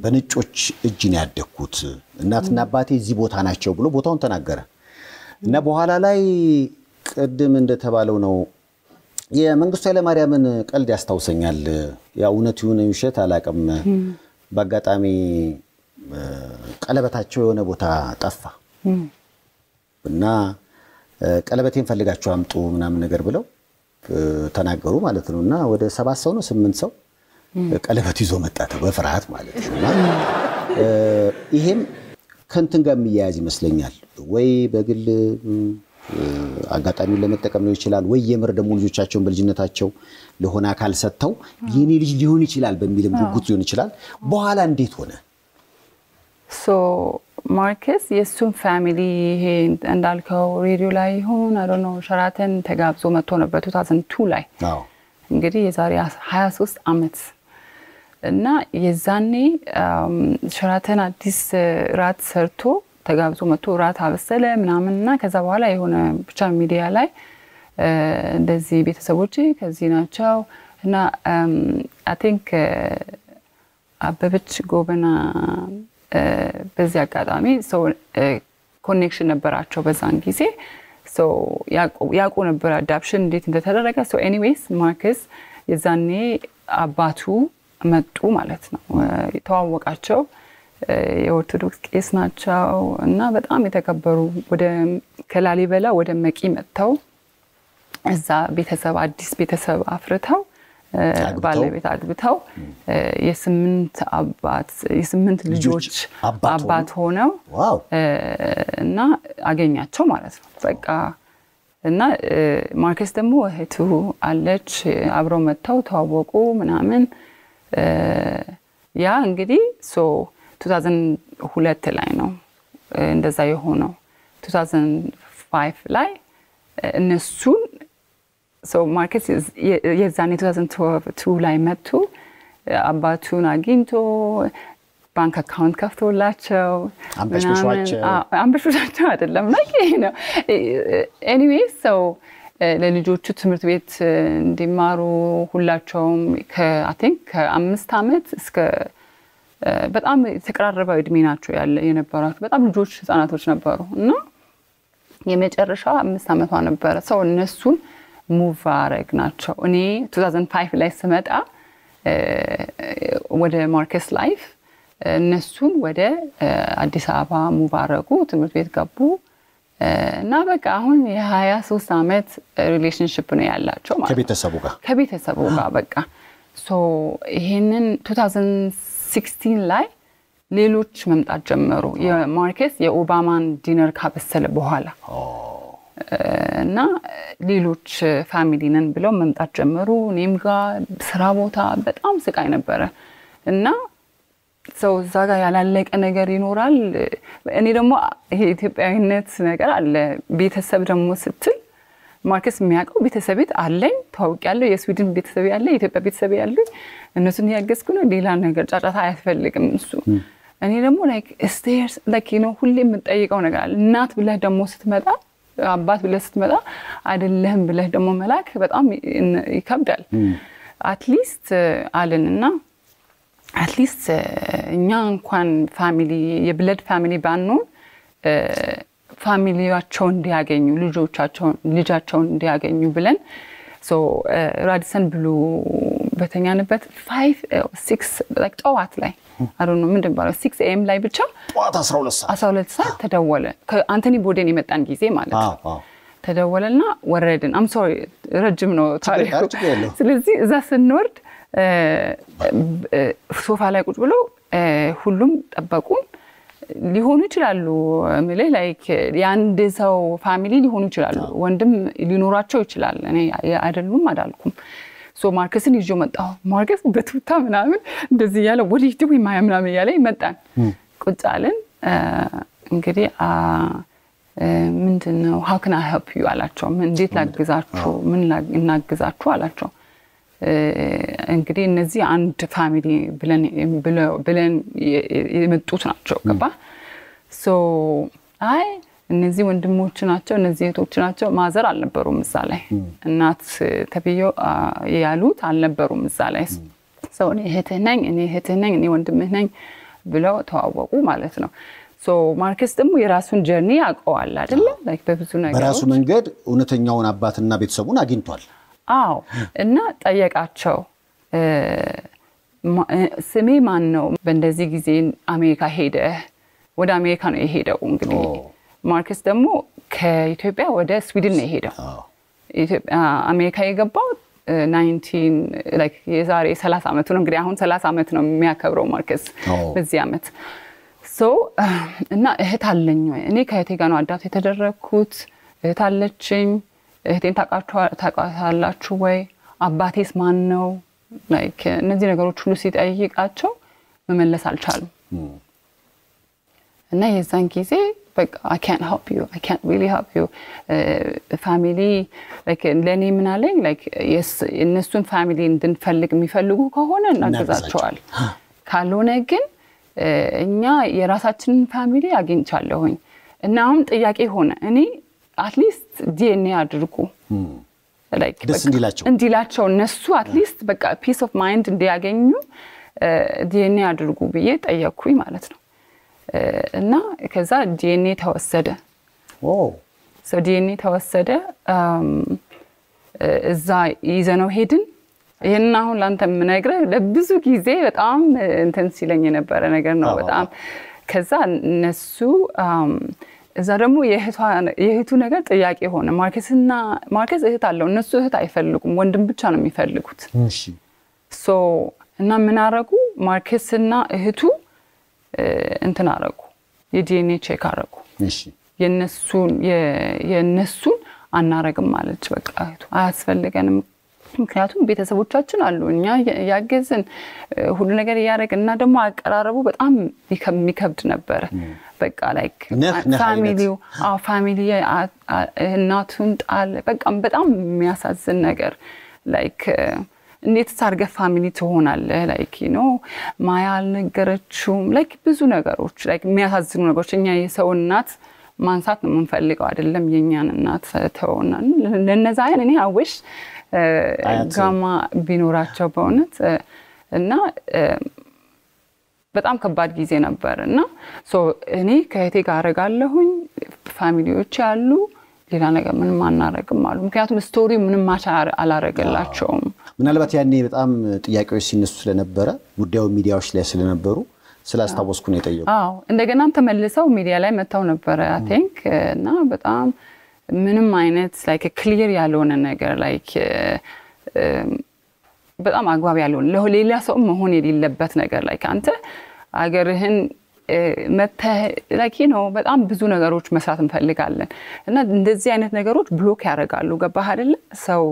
በነጮች እጅ ነው ያደኩት እናትና አባቴ እዚህ ቦታ ናቸው ብሎ ቦታውን ተናገረ እና በኋላ ላይ ቅድም እንደተባለው ነው የመንግስቱ ኃይለማርያምን ቀልድ ያስታውሰኛል ያ እውነት ይሁን ውሸት አላቀም በአጋጣሚ ቀለበታቸው የሆነ ቦታ ጠፋ እና ቀለበቴን ፈልጋችሁ አምጡ ምናምን ነገር ብለው ተናገሩ ማለት ነውና ወደ 7 ሰው ነው 8 ሰው ቀለበት ይዞ መጣ በፍርሃት ማለት ነውና ይሄም ከንትን ጋር የሚያያዝ ይመስለኛል ወይ በግል አጋጣሚውን ለመጠቀም ነው ይችላል ወይ የምር ደግሞ ልጆቻቸውን በልጅነታቸው ለሆነ አካል ሰጥተው የኔ ልጅ ሊሆን ይችላል በሚልም ጉጉት ሊሆን ይችላል በኋላ እንዴት ሆነ ማርክስ የሱም ፋሚሊ ይሄ እንዳልከው ሬዲዮ ላይ ሆነ I don't know ሸራተን ተጋብዞ መጥቶ ነበር 2002 ላይ እንግዲህ የዛሬ 23 አመት እና የዛኔ ሸራተን አዲስ ራት ሰርቶ ተጋብዞ መጥቶ ራት አበሰለ ምናምንና ከዛ በኋላ የሆነ ብቻ ሚዲያ ላይ እንደዚህ ቤተሰቦች ከዚህ ናቸው እና I think አበበች ጎበና በዚህ አጋጣሚ ሶ ኮኔክሽን ነበራቸው በዛን ጊዜ ሶ ያቆ ነበር አዳፕሽን እንዴት እንደተደረገ ሶ ኤኒዌይስ ማርክስ የዛኔ አባቱ መጡ ማለት ነው የተዋወቃቸው የኦርቶዶክስ ቄስ ናቸው እና በጣም የተከበሩ ወደ ከላሊበላ ወደ መቂ መጥተው እዛ ቤተሰብ አዲስ ቤተሰብ አፍርተው ባለቤት አግብተው የስምንት ልጆች አባት ሆነው እና አገኛቸው ማለት ነው በቃ እና ማርከስ ደግሞ እህቱ አለች አብረው መተው ተዋወቁ ምናምን ያ እንግዲህ 2002 ላይ ነው እንደዛ የሆነው 2005 ላይ እነሱን ማርከስ የዛኔ 2012 ላይ መጡ አባቱን አግኝቶ ባንክ አካውንት ከፍቶላቸው አንበሽሻቸው አይደለም like ነው anyway ለልጆቹ ትምህርት ቤት እንዲማሩ ሁላቸውም I think ከ5 አመት እስከ በጣም ተቀራረበው እድሜ ናቸው የነበራቸው በጣም ልጆች ህፃናቶች ነበሩ እና የመጨረሻው 5 አመቷ ነበር እነሱን ሙቭ አረግናቸው እኔ 2005 ላይ ስመጣ ወደ ማርከስ ላይፍ እነሱን ወደ አዲስ አበባ ሙቭ አረጉ ትምህርት ቤት ገቡ እና በቃ አሁን የ23 አመት ሪሌሽንሺፕ ነው ያላቸው ማለት ከቤተሰቡ ጋር በቃ ይሄንን 2016 ላይ ሌሎች መምጣት ጀመሩ የማርከስ የኦባማን ዲነር ካበሰለ በኋላ እና ሌሎች ፋሚሊ ነን ብለው መምጣት ጀመሩ እኔም ጋር ስራ ቦታ በጣም ስቃይ ነበር እና እዛ ጋር ያላለቀ ነገር ይኖራል እኔ ደግሞ ይሄ ኢትዮጵያዊነት ነገር አለ ቤተሰብ ደግሞ ስትል ማርከስ የሚያውቀው ቤተሰብ አለኝ ታውቂያለሁ የስዊድን ቤተሰብ ያለ የኢትዮጵያ ቤተሰብ ያለ እነሱን ያገዝኩ ነው ሌላ ነገር ጫጫታ አያስፈልግም እሱ እኔ ደግሞ like ሁሌ የምጠይቀው ነገር አለ እናት ብለህ ደግሞ ስትመጣ አባት ብለህ ስትመጣ አይደለም ብለህ ደግሞ መላክ በጣም ይከብዳል አትሊስት አለንና አትሊስት እኛ እንኳን ፋሚሊ የብለድ ፋሚሊ ባንኖር ፋሚሊያቸው እንዲያገኙ ልጆቻቸው እንዲያገኙ ብለን ራዲሰን ብሉ በተኛንበት 5-6 like ጠዋት ላይ I don't know ምንድን ባለው 6 am ላይ ብቻ ጠዋት 12 ሰዓት ተደወለ ከአንቶኒ ቦዴን የመጣን ጊዜ ማለት ነው ተደወለና ወረድን I'm sorry ረጅም ነው ታሪኩ ስለዚህ እዛ ስንወርድ ሶፋ ላይ ቁጭ ብለው ሁሉም ጠበቁን ሊሆኑ ይችላሉ ማለት like ያንድ ሰው ፋሚሊ ሊሆኑ ይችላሉ ወንድም ሊኖራቸው ይችላል እኔ አይደሉም አዳልኩም ማርከስን ይዞ መጣው ማርከስ በቱታ ምናምን እንደዚህ ያለ ወዲህ ወይ ማያምናም ያለ ይመጣን ቁጭ አለን እንግዲህ ምንድነው how can I help you አላቸው እንዴት ላግዛችሁ ምን እናግዛችሁ አላቸው እንግዲህ እነዚህ አንድ ፋሚሊ ብለን የመጡት ናቸው ገባ አይ እነዚህ ወንድሞች ናቸው እነዚህ እህቶች ናቸው ማዘር አልነበሩም እዛ ላይ እናት ተብየው ያሉት አልነበሩም እዛ ላይ እኔ እህትህ ነኝ እኔ ወንድምህ ነኝ ብለው ተዋወቁ ማለት ነው ማርከስ ደግሞ የራሱን ጀርኒ ያውቀዋል አይደል like በብዙ ነገር በራሱ መንገድ እውነተኛውን አባትና ቤተሰቡን አግኝቷል አዎ እና ጠየቃቸው ስሜ ማን ነው በእንደዚህ ጊዜ አሜሪካ ሄደ ወደ አሜሪካ ነው የሄደው እንግዲህ ማርከስ ደግሞ ከኢትዮጵያ ወደ ስዊድን ነው የሄደው ኢትዮጵያ አሜሪካ የገባው 19 like የዛሬ 30 አመት ነው እንግዲህ አሁን 30 አመት ነው የሚያከብረው ማርከስ በዚህ አመት እና እህት አለኝ እኔ ከእህቴ ጋር ነው አዳፕት የተደረኩት እህት አለችኝ እህቴን ታውቃላችሁ ወይ አባቴስ ማን ነው like እነዚህ ነገሮች ሁሉ ሲጠይቃቸው መመለስ አልቻሉም እና የዛን ጊዜ በቃ I can't help you I can't really help you family like ለኔ ምን አለኝ like የነሱን ፋሚሊ እንድንፈልግ የሚፈልጉ ከሆነ እናገዛቸዋል ካልሆነ ግን እኛ የራሳችንን ፋሚሊ አግኝቻለሁኝ እና አሁን ጥያቄ ሆነ እኔ አትሊስት ዲኤንኤ አድርጉ like እንዲላቸው እነሱ አትሊስት በቃ ፒስ ኦፍ ማይንድ እንዲያገኙ ዲኤንኤ አድርጉ ብዬ ጠየቅኩኝ ማለት ነው እና ከዛ ዲኤንኤ ተወሰደ ዲኤንኤ ተወሰደ እዛ ይዘነው ሄድን ይሄን አሁን ላንተ ምነግርህ ለብዙ ጊዜ በጣም እንትን ሲለኝ የነበረ ነገር ነው በጣም ከዛ እነሱ እዛ ደግሞ የእህቱ ነገር ጥያቄ ሆነ ማርከስ እህት አለው እነሱ እህት አይፈልጉም ወንድም ብቻ ነው የሚፈልጉት እሺ ሶ እና ምን አረጉ ማርከስና እህቱ እንትን አረጉ የዲኤንኤ ቼክ አረጉ እሺ የነሱን አናረግም ማለት በቃ እህቱ አያስፈልገንም ምክንያቱም ቤተሰቦቻችን አሉ እኛ ያገዝን ሁሉ ነገር ያረግና ደግሞ አቀራረቡ በጣም የሚከብድ ነበር በቃ ላይክ ፋሚሊ እናቱን ጣል በቃ በጣም የሚያሳዝን ነገር ላይክ እንዴት ታርገ ፋሚሊ ትሆናለህ ላይክ ማያ አልነገረችውም ላይክ ብዙ ነገሮች ላይክ የሚያሳዝኑ ነገሮች እኛ የሰው እናት ማንሳት ነው የምንፈልገው አይደለም የኛን እናት ተውና ለነዛ እኔ አውሽ ጋማ ቢኖራቸው በእውነት እና በጣም ከባድ ጊዜ ነበርና ሶ እኔ ከእህቴ ጋር አረጋለሁኝ ፋሚሊዎች ያሉ ሌላ ነገር ምንም አናረግም አሉ ምክንያቱም ስቶሪው ምንም ማቻር አላረገላቸውም ምናልባት ያኔ በጣም ጥያቄዎች ሲነሱ ስለነበረ ጉዳዩ ሚዲያዎች ላይ ስለነበሩ ስላስታወስኩ ነው የጠየቁ እንደገናም ተመልሰው ሚዲያ ላይ መጣው ነበር I think እና በጣም ምንም አይነት ላይክ ክሊር ያልሆነ ነገር ላይክ በጣም አግባብ ያልሆነ ለሌላ ሰው መሆን የሌለበት ነገር ላይክ አንተ አገርህን ላይክ በጣም ብዙ ነገሮች መስራት እንፈልጋለን እና እንደዚህ አይነት ነገሮች ብሎክ ያደርጋሉ ገባህ አይደል ሰው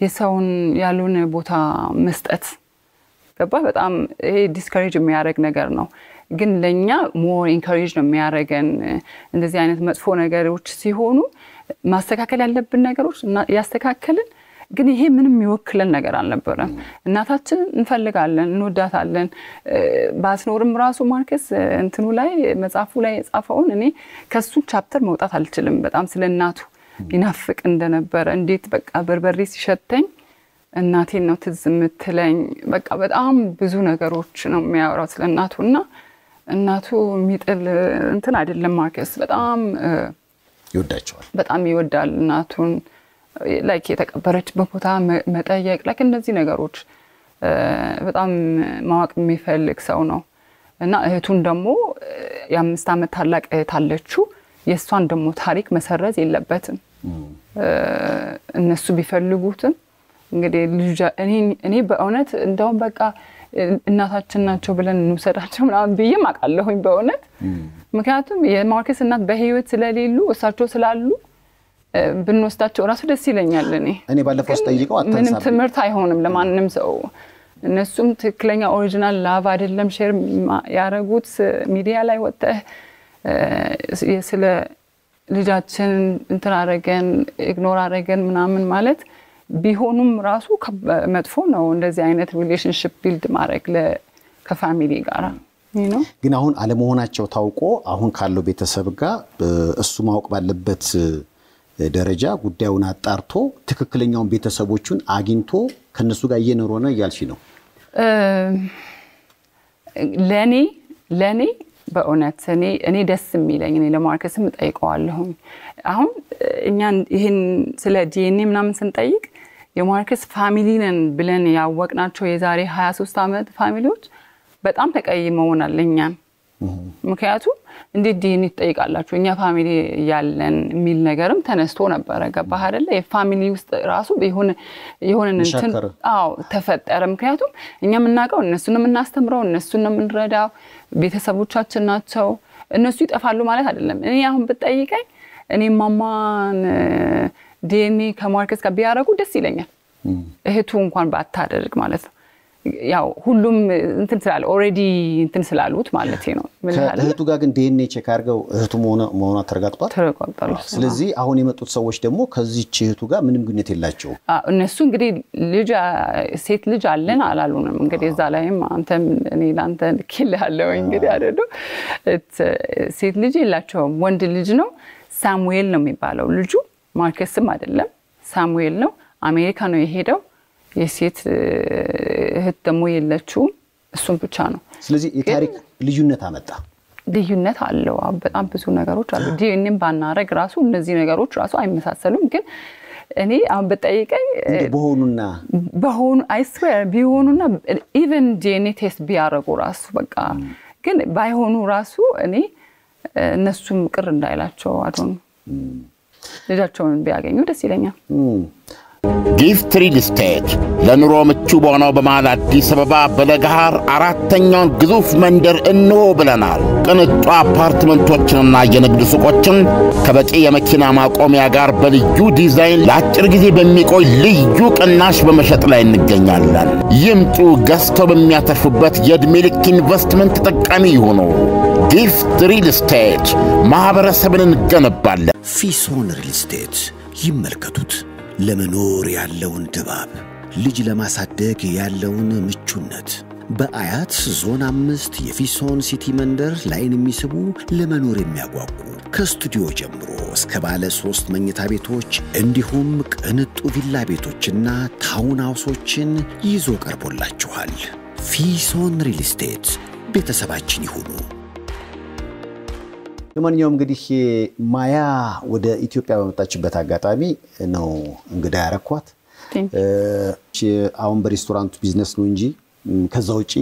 የሰውን ያሉን ቦታ መስጠት ገባህ በጣም ይሄ ዲስከሬጅ የሚያደርግ ነገር ነው ግን ለኛ ሞር ኢንካሬጅ ነው የሚያደርገን እንደዚህ አይነት መጥፎ ነገሮች ሲሆኑ ማስተካከል ያለብን ነገሮች ያስተካከልን ግን ይሄ ምንም የሚወክለን ነገር አልነበረም እናታችን እንፈልጋለን እንወዳታለን ባስኖርም ራሱ ማርከስ እንትኑ ላይ መጻፉ ላይ የጻፈውን እኔ ከሱ ቻፕተር መውጣት አልችልም በጣም ስለናቱ ይናፍቅ እንደነበር እንዴት በቃ በርበሬ ሲሸተኝ እናቴን ነው ትዝ የምትለኝ በቃ በጣም ብዙ ነገሮች ነው የሚያወራው ስለናቱና እናቱ የሚጥል እንትን አይደለም ማርከስ በጣም ይወዳቸዋል በጣም ይወዳል እናቱን ላይክ የተቀበረችበት ቦታ መጠየቅ ላይክ እነዚህ ነገሮች በጣም ማወቅ የሚፈልግ ሰው ነው እና እህቱን ደግሞ የ5 አመት ታላቅ እህት አለችው የሷን ደግሞ ታሪክ መሰረዝ የለበትም እነሱ ቢፈልጉትም እንግዲህ እኔ በእውነት እንደው በቃ እናታችን ናቸው ብለን እንውሰዳቸው ምናምን ብዬም አቃለሁኝ በእውነት ምክንያቱም የማርከስ እናት በህይወት ስለሌሉ እሳቸው ስላሉ ብንወስዳቸው ራሱ ደስ ይለኛል እኔ ባለፈው ስጠይቀው አታንሳም ምንም ትምህርት አይሆንም ለማንንም ሰው እነሱም ትክክለኛ ኦሪጂናል ላቭ አይደለም ሼር ያረጉት ሚዲያ ላይ ወጣህ ስለ ልጃችን እንትን አረገን ኢግኖር አረገን ምናምን ማለት ቢሆኑም ራሱ መጥፎ ነው እንደዚህ አይነት ሪሌሽንሺፕ ቢልድ ማድረግ ከፋሚሊ ጋር ግን አሁን አለመሆናቸው ታውቆ አሁን ካለው ቤተሰብ ጋር እሱ ማወቅ ባለበት ደረጃ ጉዳዩን አጣርቶ ትክክለኛውን ቤተሰቦቹን አግኝቶ ከነሱ ጋር እየኖረ ነው ያልሽ ነው ለኔ በእውነት እኔ ደስ የሚለኝ እኔ ለማርከስም ጠይቀዋለሁ አሁን እኛ ይሄን ስለ ዲኤንኤ ምናምን ስንጠይቅ የማርከስ ፋሚሊ ነን ብለን ያወቅናቸው የዛሬ 23 አመት ፋሚሊዎች በጣም ተቀይመውናል እኛን ምክንያቱም እንዴት ዲኤንኤ ትጠይቃላችሁ እኛ ፋሚሊ ያለን የሚል ነገርም ተነስቶ ነበር ገባህ አይደለ የፋሚሊ ውስጥ ራሱ የሆነ እንትን ተፈጠረ ምክንያቱም እኛ ምናቀው እነሱን የምናስተምረው እነሱን የምንረዳው ቤተሰቦቻችን ናቸው እነሱ ይጠፋሉ ማለት አይደለም እኔ አሁን ብጠይቀኝ እኔ ማማን ዲኤንኤ ከማርከስ ጋር ቢያረጉ ደስ ይለኛል እህቱ እንኳን ባታደርግ ማለት ነው ያው ሁሉም እንትን ስላለ ኦሬዲ እንትን ስላሉት ማለት ነው እህቱ ጋር ግን ዲኤንኤ ቼክ አድርገው እህቱ መሆኗ ተረጋግጧል ስለዚህ አሁን የመጡት ሰዎች ደግሞ ከዚህ እህቱ ጋር ምንም ግንኙነት የላቸውም እነሱ እንግዲህ ሴት ልጅ አለን አላሉንም እንግዲህ እዛ ላይም አንተም እኔ ላንተ ልክልሃለሁ እንግዲህ አይደል ሴት ልጅ የላቸውም ወንድ ልጅ ነው ሳሙኤል ነው የሚባለው ልጁ ማርከስም አይደለም ሳሙኤል ነው አሜሪካ ነው የሄደው የሴት እህት ደግሞ የለችው እሱም ብቻ ነው ስለዚህ የታሪክ ልዩነት አለው በጣም ብዙ ነገሮች አሉ ዲኤንኤም ባናረግ ራሱ እነዚህ ነገሮች ራሱ አይመሳሰሉም ግን እኔ አሁን በጠይቀኝ በሆኑ I swear ቢሆኑና even ዲኤንኤ ቴስት ቢያረጉ ራሱ በቃ ግን ባይሆኑ ራሱ እኔ እነሱም ቅር እንዳይላቸው አቶን ልጃቸውን ቢያገኙ ደስ ይለኛል ጊፍት ሪል ስቴት ለኑሮ ምቹ በሆነው በመሃል አዲስ አበባ በለገሃር አራተኛውን ግዙፍ መንደር እንሆ ብለናል። ቅንጡ አፓርትመንቶችንና የንግድ ሱቆችን ከበቂ የመኪና ማቆሚያ ጋር በልዩ ዲዛይን ለአጭር ጊዜ በሚቆይ ልዩ ቅናሽ በመሸጥ ላይ እንገኛለን። ይምጡ፣ ገዝተው በሚያተርፉበት የዕድሜ ልክ ኢንቨስትመንት ተጠቃሚ ይሁኑ። ጊፍት ሪል ስቴት ማህበረሰብን እንገነባለን። ፊሶን ሪል ስቴት ይመልከቱት። ለመኖር ያለውን ድባብ፣ ልጅ ለማሳደግ ያለውን ምቹነት በአያት ዞን 5 የፊሶን ሲቲ መንደር ላይን የሚስቡ ለመኖር የሚያጓጉ ከስቱዲዮ ጀምሮ እስከ ባለ 3 መኝታ ቤቶች እንዲሁም ቅንጡ ቪላ ቤቶችና ታውን ሃውሶችን ይዞ ቀርቦላችኋል። ፊሶን ሪል ስቴት ቤተሰባችን ይሁኑ። ለማንኛውም እንግዲህ ማያ ወደ ኢትዮጵያ በመጣችበት አጋጣሚ ነው እንግዳ ያረኳት አሁን በሬስቶራንት ቢዝነስ ነው እንጂ ከዛው ውጪ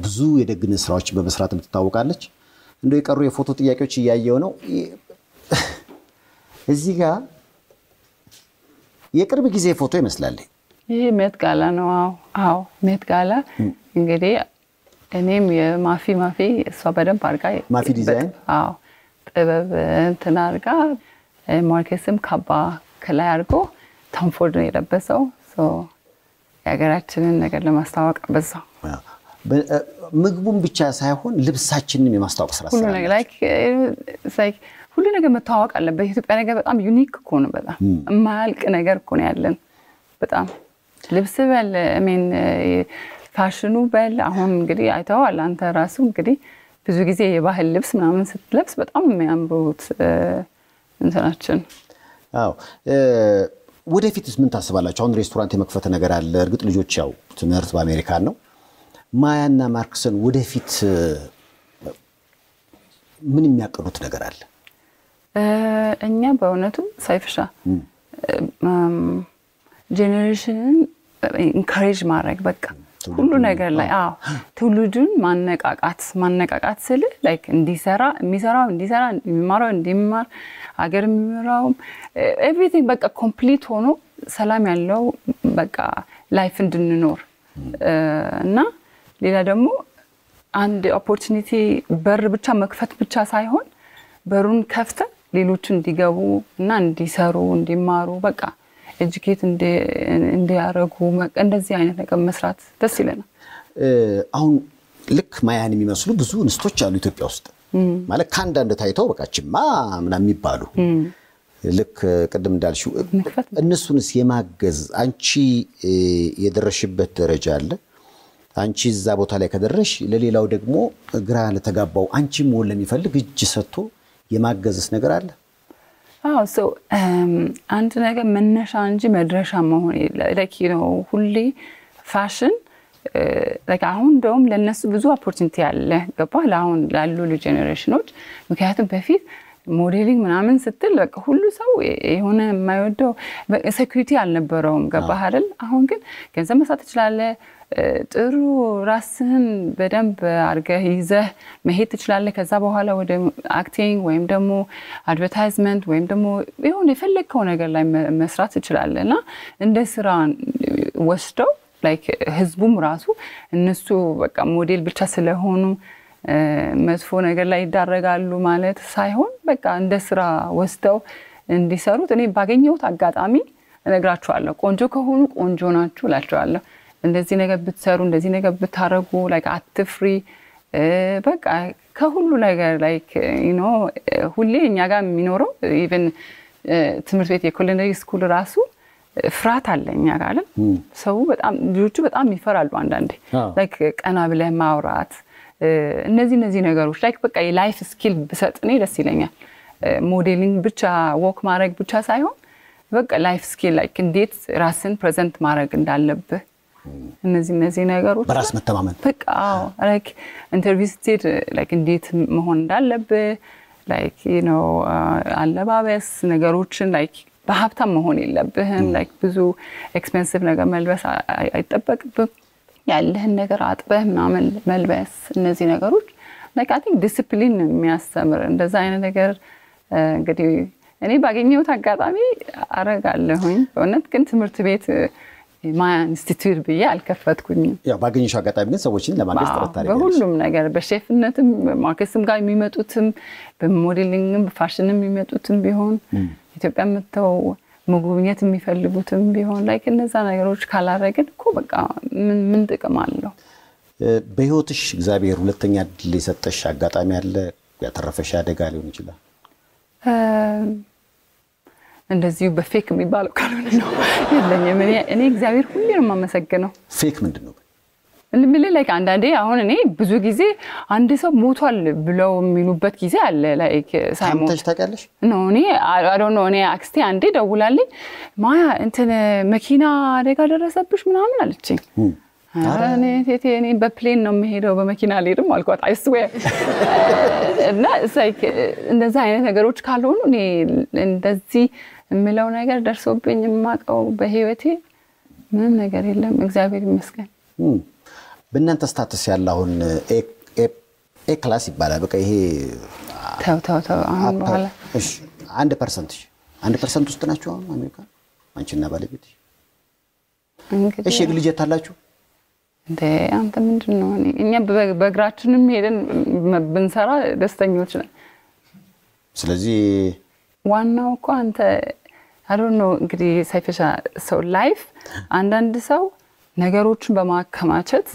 ብዙ የደግነት ስራዎች በመስራት ትታወቃለች እንደው የቀሩ የፎቶ ጥያቄዎች እያየው ነው እዚህ ጋር የቅርብ ጊዜ ፎቶ ይመስላል ይሄ ሜት ጋላ ነው አዎ ሜት ጋላ እንግዲህ እኔም የማፊ እሷ በደንብ አርጋ ማፊ ዲዛይን አዎ ጥበብ ተናርጋ ማርኬስም ካባ ከላይ አርጎ ታምፎርድ ነው የለበሰው ሶ ያገራችንን ነገር ለማስተዋወቅ በዛው ምግቡን ብቻ ሳይሆን ልብሳችንን የማስተዋወቅ ስራ ሁሉ ነገር like ሁሉ ነገር መታወቅ አለበት ኢትዮጵያ ነገር በጣም ዩኒክ እኮ ነው በጣም ማልቅ ነገር እኮ ነው ያለን በጣም ልብስ በል ፋሽኑ በል አሁን እንግዲህ አይተዋል አንተ ራሱ እንግዲህ ብዙ ጊዜ የባህል ልብስ ምናምን ስትለብስ በጣም የሚያምሩት እንትናችን አዎ ወደፊትስ ምን ታስባላችሁ አሁን ሬስቶራንት የመክፈት ነገር አለ እርግጥ ልጆች ያው ትምህርት በአሜሪካን ነው ማያና ማርክስን ወደፊት ምን የሚያቀዱት ነገር አለ እኛ በእውነቱ ሳይፍሻ ጄነሬሽንን ኢንካሬጅ ማድረግ በቃ ሁሉ ነገር ላይ ትውልዱን ማነቃቃት ስለ ላይክ የሚሰራው እንዲሰራ የሚማረው እንዲማር ሀገር የሚመራው ኤቭሪቲንግ በቃ ኮምፕሊት ሆኖ ሰላም ያለው በቃ ላይፍ እንድንኖር እና ሌላ ደግሞ አንድ ኦፖርቹኒቲ በር ብቻ መክፈት ብቻ ሳይሆን በሩን ከፍተ ሌሎች እንዲገቡ እና እንዲሰሩ እንዲማሩ በቃ ኤጁኬት እንዲያረጉ እንደዚህ አይነት ነገር መስራት ደስ ይለናል አሁን ልክ ማያን የሚመስሉ ብዙ እንስቶች አሉ ኢትዮጵያ ውስጥ ማለት ካንዳንድ ታይተው በቃችማ ምናምን የሚባሉ ልክ ቅድም እንዳልሽው እነሱንስ የማገዝ አንቺ የደረሽበት ደረጃ አለ አንቺ እዛ ቦታ ላይ ከደረሽ ለሌላው ደግሞ ግራ ለተጋባው አንቺ ሞል ለሚፈልግ እጅ ሰጥቶ የማገዝስ ነገር አለ so አንድ ነገር መነሻ እንጂ መድረሻ መሆን like you know ሁሌ ፋሽን like አሁን ደም ለነሱ ብዙ ኦፖርቹኒቲ አለ ገባህ አሁን ላሉ ጄነሬሽኖች ምክንያቱም በፊት ሞዴሊንግ ምናምን ስትል በቃ ሁሉ ሰው የሆነ የማይወደው ሴኩሪቲ አልነበረውም ገባህ አይደል አሁን ግን ገንዘብ መስራት ትችላለህ ጥሩ ራስህን በደንብ አርገህ ይዘህ መሄድ ትችላለህ ከዛ በኋላ ወደ አክቲንግ ወይም ደግሞ አድቨርታይዝመንት ወይም ደግሞ የሆነ የፈለከው ነገር ላይ መስራት ትችላለህና እንደ ስራ ወስደው like ህዝቡም ራሱ እነሱ በቃ ሞዴል ብቻ ስለሆኑ መጥፎ ነገር ላይ ይዳረጋሉ ማለት ሳይሆን በቃ እንደ ስራ ወስደው እንዲሰሩት እኔ ባገኘሁት አጋጣሚ እነግራቸዋለሁ ቆንጆ ከሆኑ ቆንጆ ናችሁ እላቸዋለሁ እንደዚህ ነገር ብትሰሩ እንደዚህ ነገር ብታረጉ like አትፍሪ በቃ ከሁሉ ነገር like you know ሁሌ እኛ ጋር የሚኖረው even ትምህርት ቤት የኩሊነሪ ስኩል ራሱ ፍራት አለኛ ጋር አይደል ሰው በጣም ልጆቹ በጣም ይፈራሉ አንዳንዴ like ቀና ብለህ ማውራት እነዚህ ነገሮች like በቃ የላይፍ ስኪል ብሰጥኔ ደስ ይለኛል ሞዴሊንግ ብቻ ወክ ማድረግ ብቻ ሳይሆን በቃ ላይፍ ስኪል like እንዴት ራስን ፕሬዘንት ማድረግ እንዳለብህ እነዚህ ነገሮች በራስ መተማመን በቃ like ኢንተርቪው ስትሄድ like እንዴት መሆን እንዳለብህ like you know አለባበስ ነገሮችን like በሀብታም መሆን የለብህም like ብዙ ኤክስፔንሲቭ ነገር መልበስ አይጠበቅብህም ያለህን ነገር አጥበህ ምናምን መልበስ እነዚህ ነገሮች like I think discipline የሚያስተምር እንደዛ አይነት ነገር እንግዲህ እኔ ባገኘሁት አጋጣሚ አረጋለሁኝ በእውነት ግን ትምህርት ቤት ማያ ኢንስቲትዩት ብዬ አልከፈትኩኝም ያው ባገኘሽው አጋጣሚ ግን ሰዎችን ለማገዝ ጥረት ታደርጋለሽ በሁሉም ነገር በሼፍነትም ማርኬቲንግ ጋር የሚመጡትም በሞዴሊንግም በፋሽንም የሚመጡትም ቢሆን ኢትዮጵያ መተው መጎብኘት የሚፈልጉትም ቢሆን ላይክ እነዛ ነገሮች ካላረግን እኮ በቃ ምን ጥቅም አለው በህይወትሽ እግዚአብሔር ሁለተኛ እድል የሰጠሽ አጋጣሚ አለ ያተረፈሽ አደጋ ሊሆን ይችላል እንደዚህ በፌክ የሚባለው ካልሆነ ነው የለኝም እኔ እግዚአብሔር ሁሌ ነው የማመሰግነው ፌክ ምንድነው እንምል ላይክ አንዳንዴ አሁን እኔ ብዙ ጊዜ አንድ ሰው ሞቷል ብለው የሚሉበት ጊዜ አለ ላይክ ሳይሞት ታውቂያለሽ ነው እኔ I don't know እኔ አክስቴ አንዴ ደውላልኝ ማያ እንትን መኪና አደጋ ደረሰብሽ ምናምን አለችኝ እኔ በፕሌን ነው የምሄደው በመኪና አልሄድም አልኳት I swear እና like እንደዛ አይነት ነገሮች ካልሆኑ እኔ እንደዚህ ምለው ነገር ደርሶብኝ ማቀው በህይወቴ ምንም ነገር የለም እግዚአብሔር ይመስገን በእናንተ ስታተስ ያለውን ኤ ክላስ ይባላል በቃ ይሄ ታው አሁን በኋላ እሺ 1% ውስጥ ናቸው አሜሪካ አንቺና ባለቤትሽ እሺ ግልጅ ታላችሁ እንዴ አንተ ምንድነው እኛ በእግራችንም ሄደን ብንሰራ ደስተኞች ነን ስለዚህ ዋናው እኮ አንተ I don't know እንግዲህ ሳይፈሻ ሰው ላይፍ አንዳንድ ሰው ነገሮችን በማከማቸት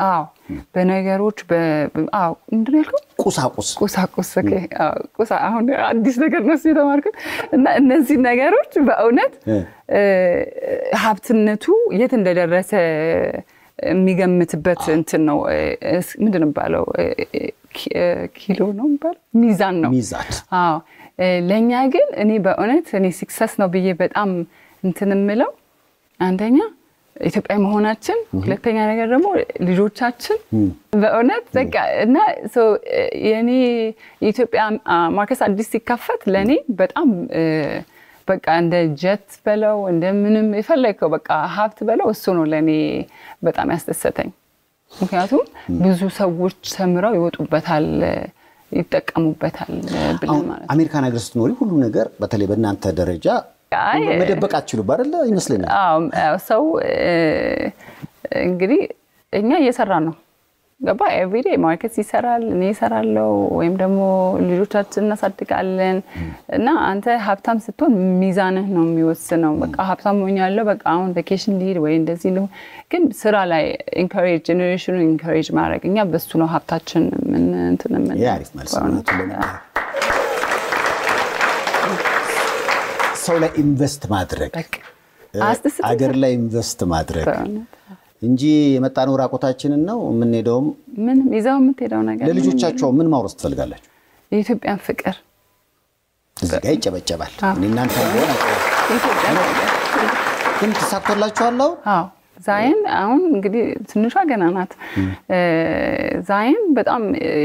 አዎ በነገሮች ምንድነው ቁሳቁስ ቁሳ አሁን አዲስ ነገር ነው የተማርኩት እና እነዚህ ነገሮች በእውነት ሀብትነቱ የት እንደደረሰ የሚገምትበት እንትን ነው ምንድነው ባለው ኪሎ ነው ባል ሚዛን ነው አዎ ለኛ ግን እኔ በእውነት እኔ ሰክሰስ ነው ብዬ በጣም እንትን ምለው አንደኛ ኢትዮጵያ መሆናችን ሁለተኛ ነገር ደግሞ ልጆቻችን በእውነት በቃ እና ሶ የኔ ኢትዮጵያ ማርኬት አዲስ ሲከፈት ለኔ በጣም በቃ እንደ ጀት በለው እንደምንም ይፈልከው በቃ ሀብት በለው እሱ ነው ለኔ በጣም ያስደሰተኝ ምክንያቱም ብዙ ሰዎች ተምረው ይወጡበታል ይተቀሙበታል ብለን ማለት አሜሪካን ሀገር ስትኖሪ ሁሉ ነገር በተለይ በእናንተ ደረጃ መደበቃችሁ ባደለ ይመስለኛል አዎ ሰው እንግዲህ እኛ እየሰራን ነው ገባ ኤቭሪ ዴይ ማርኬት ይሰራል እኔ እሰራለሁ ወይም ደግሞ ልጆቻችንን እናሳድጋለን እና አንተ ሀብታም ስትሆን ሚዛንህ ነው የሚወስነው በቃ ሀብታም ሆኛለሁ በቃ አሁን ቫኬሽን ሊሄድ ወይ እንደዚህ ነው ግን ስራ ላይ ኢንካሬጅ ጄነሬሽኑን ኢንካሬጅ ማድረግ እኛ በሱ ነው ሀብታችን ምን እንትን ምን ያሪፍ ማለት ነው ሰው ላይ ኢንቨስት ማድረግ አገር ላይ ኢንቨስት ማድረግ እንጂ የመጣነው ራቆታችንን ነው ምን ሄደውም ምን ይዛው የምትሄደው ነገር ለልጆቻቸው ምን ማውረስ ትፈልጋላችሁ የኢትዮጵያን ፍቅር እዚህ ጋር ይጨበጨባል እናንተ ነው ግን ተሳክቶላችኋል አዎ ዛይን አሁን እንግዲህ ትንሿ ገና ናት ዛይን በጣም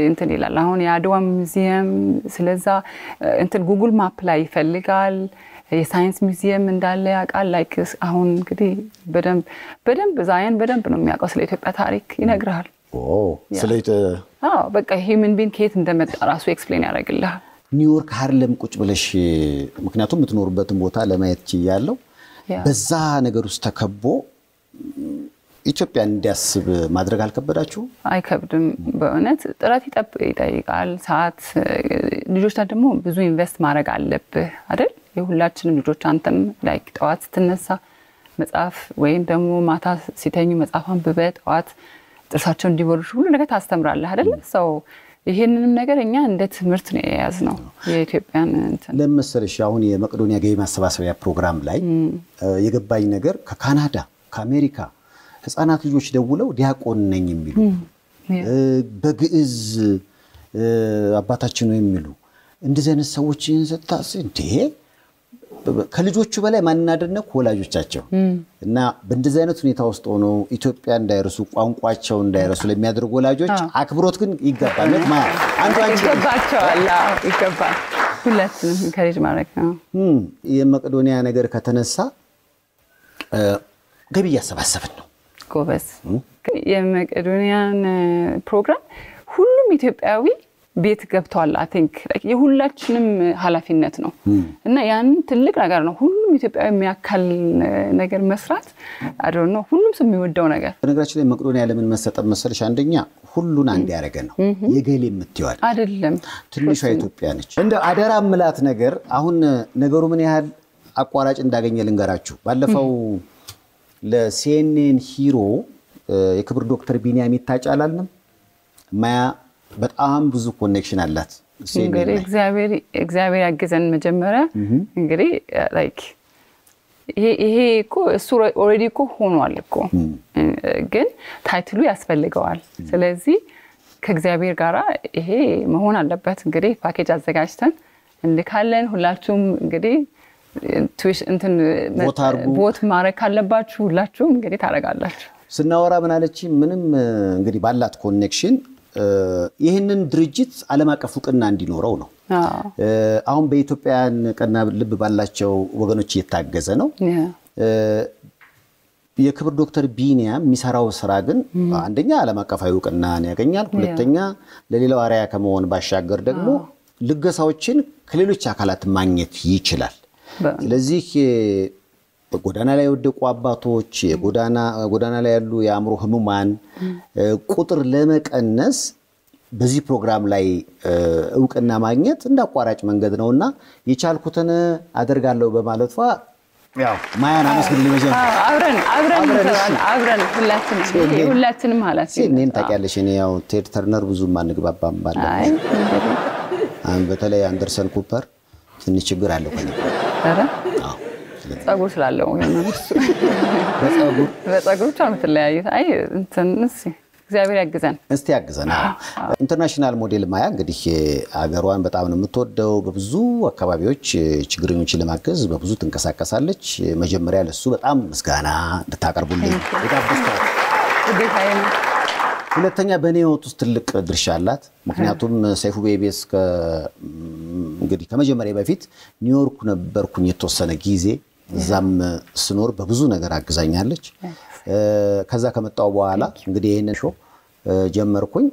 እንትን ይላል አሁን የአድዋ ሙዚየም ስለዛ እንትን ጉግል ማፕ ላይ ይፈልጋል የሳይንስ ሙዚየም እንዳለ ያቃል ላይክ አሁን እንግዲህ በደንብ ዛይን በደንብ ነው የሚያውቀው ስለ ኢትዮጵያ ታሪክ ይነግራል በቃ ሂዩመን ቢንግ ከየት እንደመጣ ራሱ ኤክስፕሌን ያደርግልሃል ኒውዮርክ ሃርለም ቁጭ ብለሽ ምክንያቱም የምትኖርበትን ቦታ ለማየት ይያለው በዛ ነገር ውስጥ ተከቦ ኢትዮጵያ እንዲያስብ ማድረግ አልከበዳችሁ አይከብድም በእውነት ጥራት ይጠይቃል ሰዓት ልጆች ደግሞ ብዙ ኢንቨስት ማድረግ አለብህ አይደል የሁላችንም ልጆች አንተም ላይክ ጠዋት ስትነሳ መጽሐፍ ወይም ደግሞ ማታ ሲተኙ መጽሐፍ አንብበህ ጠዋት ጥርሳቸውን እንዲቦርሹ ሁሉ ነገር ታስተምራለህ አይደል ሰው ይሄንንም ነገር እኛ እንደ ትምህርት ነው የያዝነው የኢትዮጵያን እንትን ለምሳሌሽ አሁን የመቄዶንያ ገቢ ማሰባሰቢያ ፕሮግራም ላይ የገባኝ ነገር ከካናዳ ከአሜሪካ ህፃናት ልጆች ደውለው ዲያቆን ነኝ የሚሉ በግዕዝ አባታችን ነው የሚሉ እንደዚህ አይነት ሰዎችን ስታስ እንዴ ከልጆቹ በላይ ማንናደነክ ወላጆቻቸው እና በእንደዚህ አይነት ሁኔታ ውስጥ ሆኖ ኢትዮጵያ እንዳይረሱ ቋንቋቸው እንዳይረሱ ለሚያደርጉ ወላጆች አክብሮት ግን ይገባል አንዱ ይገባል ሁላችንም ኢንካሬጅ ማድረግ ነው የመቄዶንያ ነገር ከተነሳ ገቢ ያሰባሰብን ነው ጎበዝ የመቄዶንያን ፕሮግራም ሁሉም ሁሉም ኢትዮጵያዊ ቤት ገብቷል I think የሁላችንም ኃላፊነት ነው እና ያን ትልቅ ነገር ነው ሁሉም ኢትዮጵያዊ የሚያካል ነገር መስራት I don't know ሁሉም ሰው የሚወደው ነገር በነገራችን ላይ መቅዶኒያ ለምን መሰጠት መሰለሽ አንደኛ ሁሉን አንድ ያረገ ነው የገሌ የምትይዋል አይደለም ትንሿ ኢትዮጵያ ነች እንደ አደራ ምላት ነገር አሁን ነገሩ ምን ያህል አቋራጭ እንዳገኘ ልንገራችሁ ባለፈው ለሲኤንኤን ሂሮ የክብር ዶክተር ቢኒያም ይታጫላልንም ማያ በጣም ብዙ ኮኔክሽን አላት እንግዲህ እግዚአብሔር ያግዘን መጀመሪያ እንግዲህ ላይክ ይሄ እኮ እሱ ኦሬዲ እኮ ሆኗል እኮ ግን ታይትሉ ያስፈልገዋል ስለዚህ ከእግዚአብሔር ጋራ ይሄ መሆን አለበት እንግዲህ ፓኬጅ አዘጋጅተን እንልካለን ሁላችሁም እንግዲህ ትዊሽ እንትን ቦት ማረክ አለባችሁ ሁላችሁም እንግዲህ ታረጋላችሁ ስናወራ ምን አለች ምንም እንግዲህ ባላት ኮኔክሽን ይሄንን ድርጅት ዓለም አቀፍ ዕውቅና እንዲኖረው ነው አሁን በኢትዮጵያን ቀና ልብ ባላቸው ወገኖች እየታገዘ ነው የክብር ዶክተር ቢኒያም የሚሰራው ስራ ግን አንደኛ ዓለም አቀፋዊ ዕውቅናን ያገኛል ሁለተኛ ለሌላው አሪያ ከመሆን ባሻገር ደግሞ ልገሳዎችን ከሌሎች አካላት ማግኘት ይችላል ስለዚህ ጎዳና ላይ ወደቁ አባቶች ጎዳና ላይ ያሉ የአእምሮ ህሙማን ቁጥር ለመቀነስ በዚህ ፕሮግራም ላይ ዕውቅና ማግኘት እንዳቋራጭ መንገድ ነውና የቻልኩትን አደርጋለሁ በማለቷ ያው ማያን አመስግን ለመጀመር አብረን ሁላችንም ሐላፊ እኔን ታውቂያለሽ እኔ ያው ቴድ ተርነር ብዙ ማንግባባም ባለ በተለይ አንደርሰን ኩፐር ትንሽ ችግር አለው ከኔ አረ ጸጉር ስላለው ነው በጸጉር ቻምትለያዩት አይ እንትንስ እግዚአብሔር ያግዘን እስቲ ያግዘን ኢንተርናሽናል ሞዴል ማያ እንግዲህ አገሯን በጣም ነው የምትወደው በብዙ አካባቢዎች ችግረኞችን ለማገዝ በብዙ ትንቀሳቀሳለች መጀመሪያ ለሱ በጣም ምስጋና እንድታቀርቡልኝ የጋበዝኩት ሁለተኛ በኔ ህይወት ውስጥ ትልቅ ድርሻ አላት ምክንያቱም ሰይፉ ቤቤስ እንግዲህ ከመጀመሪያ በፊት ኒውዮርክ ነበርኩኝ የተወሰነ ጊዜ እዛም ስኖር በብዙ ነገር አግዛኛለች ከዛ ከመጣው በኋላ እንግዲህ ይሄንን ሾው ጀመርኩኝ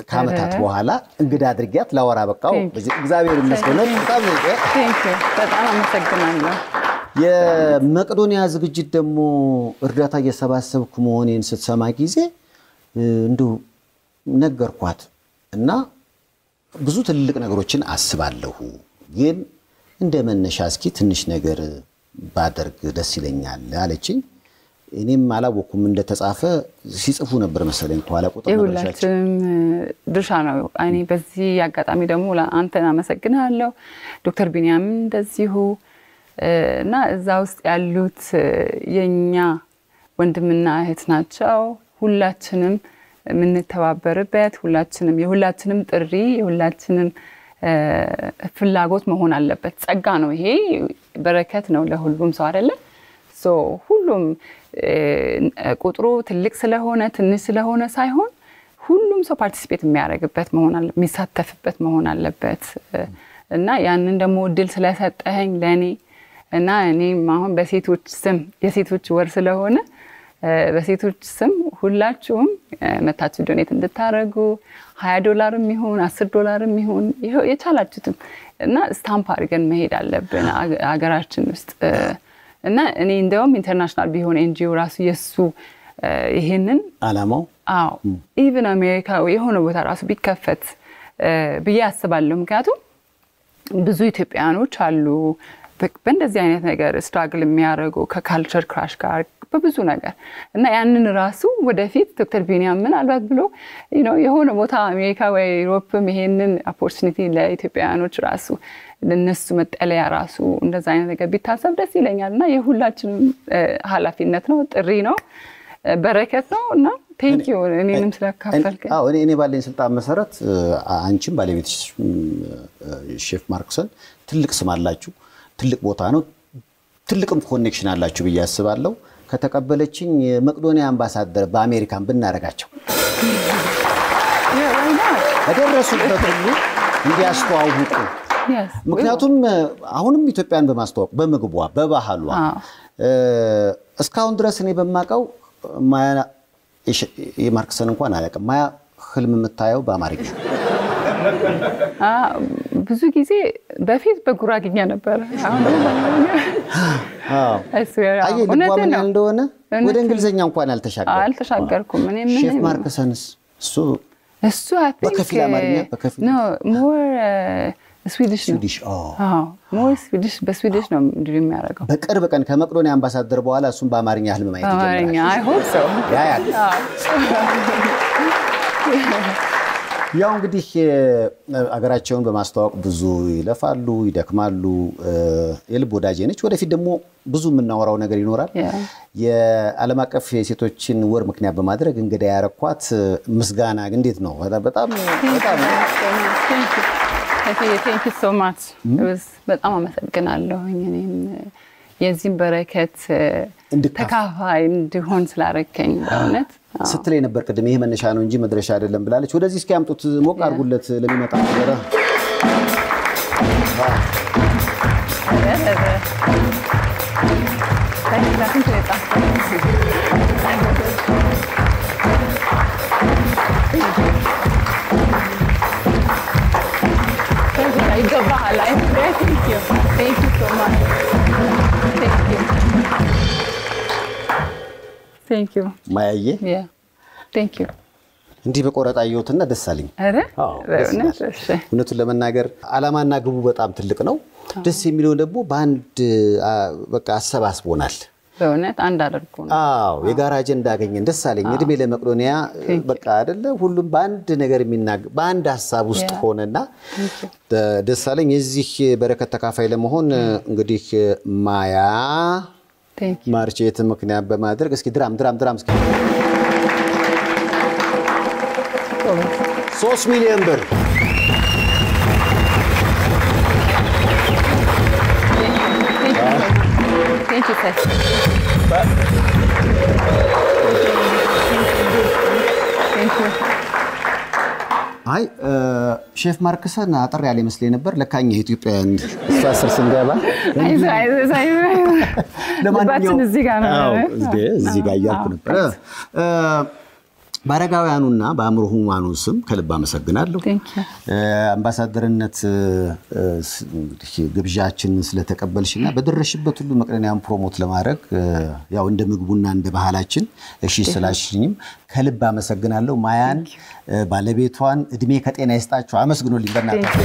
ከአመታት በኋላ እንግዳ አድርጊያት ላወራ በቃው እግዚአብሔር ይመስገን በጣም አመሰግናለሁ የመቅዶኒያ ዝግጅት ደግሞ እርዳታ እየሰባሰብኩ መሆኔን ስትሰማ ጊዜ እንዱ ነገርኳት እና ብዙ ትልቅ ነገሮችን አስባለሁ ግን እንደመነሻ እስኪ ትንሽ ነገር ባደርግ ደስ ይለኛል አለችኝ እኔም አላወኩም እንደተጻፈ ሲጽፉ ነበር መሰለኝ ኋላ ቁጥር የሁላችንም ድርሻ ነው እኔ በዚህ አጋጣሚ ደግሞ ለአንተና አመሰግናለሁ ዶክተር ቢኒያም እንደዚሁ እና እዛ ውስጥ ያሉት የኛ ወንድምና እህት ናቸው ሁላችንም ምንተባበርበት ሁላችንም የሁላችንም ጥሪ የሁላችንም ፍላጎት መሆን አለበት ጸጋ ነው ይሄ በረከት ነው ለሁሉም ሰው አይደለ ሶ ሁሉም ቁጥሩ ትልቅ ስለሆነ ትንሽ ስለሆነ ሳይሆን ሁሉም ሰው ፓርቲሲፔት የሚያደርግበት መሆን አለበት የሚሳተፍበት መሆን አለበት እና ያንን ደግሞ እድል ስለሰጠኸኝ ለኔ እና እኔም አሁን በሴቶች ስም የሴቶች ወር ስለሆነ በሴቶች ስም ሁላችሁም መታችሁ ዶኔት እንድታረጉ $20 ይሁን $10 ይሁን የቻላችሁትም እና ስታምፕ አድርገን መሄድ አለብን አገራችን ውስጥ እና እኔ እንደውም ኢንተርናሽናል ቢሆን ኤንጂኦ ራሱ የሱ ይሄንን አላማው አዎ ኢቭን አሜሪካ የሆነ ቦታ ራሱ ቢከፈት ብዬ አስባለሁ ምክንያቱም ብዙ ኢትዮጵያኖች አሉ በእንደዚህ አይነት ነገር ስትራግል የሚያደርጉ ከካልቸር ክራሽ ጋር በብዙ ነገር እና ያንን ራሱ ወደፊት ዶክተር ቢኒያም ምን አልባት ብሎ የሆነ ቦታ አሜሪካ ወይ ዩሮፕም ይሄንን ኦፖርቹኒቲ ለኢትዮጵያኖች ራሱ ለነሱ መጠለያ ራሱ እንደዛ አይነት ነገር ቢታሰብ ደስ ይለኛልና የሁላችንም ኃላፊነት ነው ጥሪ ነው በረከት ነውና ቴንክ ዩ እኔንም ስለካፈልከኝ አዎ እኔ ባለኝ ስልጣን መሰረት አንቺም ባለቤትሽ ሼፍ ማርክሰን ትልቅ ስም አላችሁ ትልቅ ቦታ ነው ትልቅም ኮኔክሽን አላችሁ ብዬ አስባለሁ ከተቀበለችኝ መቅዶኒያ አምባሳደር በአሜሪካን ብናረጋቸው አደረሱበት ሁሉ እንዲያስተዋውቁ ምክንያቱም አሁንም ኢትዮጵያን በማስተዋወቅ በመግቧ በባህሏ እስካሁን ድረስ እኔ በማቀው ማያ የማርክሰን እንኳን አላቀም ማያ ህልም የምታየው በአማርኛ ብዙ ጊዜ በፊት በጉራግኛ ነበር አሁን አይ ልቧም እንደሆነ ወደ እንግሊዘኛ እንኳን አልተሻገርኩም እኔ ምን ሼፍ ማርከሰንስ እሱ በከፊል አማርኛ በከፊል no more Swedish more Swedish በስዊዲሽ ነው እንዲህ የሚያደርገው በቅርብ ቀን ከመቅዶኒያ አምባሳደር በኋላ እሱን በአማርኛ ህልም ማየት ይጀምራል I hope so ያው እንግዲህ አገራቸውን በማስተዋወቅ ብዙ ይለፋሉ ይደክማሉ የልብ ወዳጄ ነች ወደፊት ደግሞ ብዙ የምናወራው ነገር ይኖራል የዓለም አቀፍ የሴቶችን ወር ምክንያት በማድረግ እንግዳ ያረኳት ምስጋና እንዴት ነው በጣም Thank you so much. It was በጣም አመሰግናለሁ እኔም የዚህን በረከት ተካፋይ እንድሆን ስላረከኝ በእውነት ስትለይ ነበር ቅድም ይሄ መነሻ ነው እንጂ መድረሻ አይደለም ብላለች ወደዚህ እስኪ ያምጡት ሞቅ አርጉለት ለሚመጣ ነገር Thank you so much. Thank you. ማያዬ Yeah. Thank you. እንዲህ በቆረጣየውትና ደሳለኝ አረ እውነቱን ለመናገር አላማና ግቡ በጣም ትልቅ ነው ደስ የሚለው ደግሞ ባንድ በቃ አሰባስቦናል በእውነት አንድ አደርኩ ነው አዎ የጋራ አጀንዳ አገኘን ደሳለኝ እድሜ ለመቅዶኒያ በቃ አይደለ ሁሉም ባንድ ነገር የሚናገር ባንድ ሐሳብ ውስጥ ሆነና ደሳለኝ እዚህ በረከት ተካፋይ ለመሆን እንግዲህ ማያ ማርቼት ምክንያት በማድረግ እስኪ ድራም እስኪ 3 ሚሊዮን ብር Thank you, sir. Thank you. አይ ሼፍ ማርከሰን አጥር ያለ መስለ ነበር ለካኛ ኢትዮጵያን ስፋስር ስንገባ ለማንኛውም እዚህ ጋር ነው እዚህ ጋር ያልኩ ነበር ባረጋውያኑና በአምሮ ሁማኑ ስም ከልብ አመሰግናለሁ አምባሳደርነት ግብዣችን ስለተቀበልሽና በደረሽበት ሁሉ መቅዶኒያን ፕሮሞት ለማድረግ ያው እንደ ምግቡና እንደ ባህላችን እሺ ስላሽኝም ከልብ አመሰግናለሁ ማያን ባለቤቷን እድሜ ከጤና ይስጣችሁ አመስግኑልኝ በእናታችሁ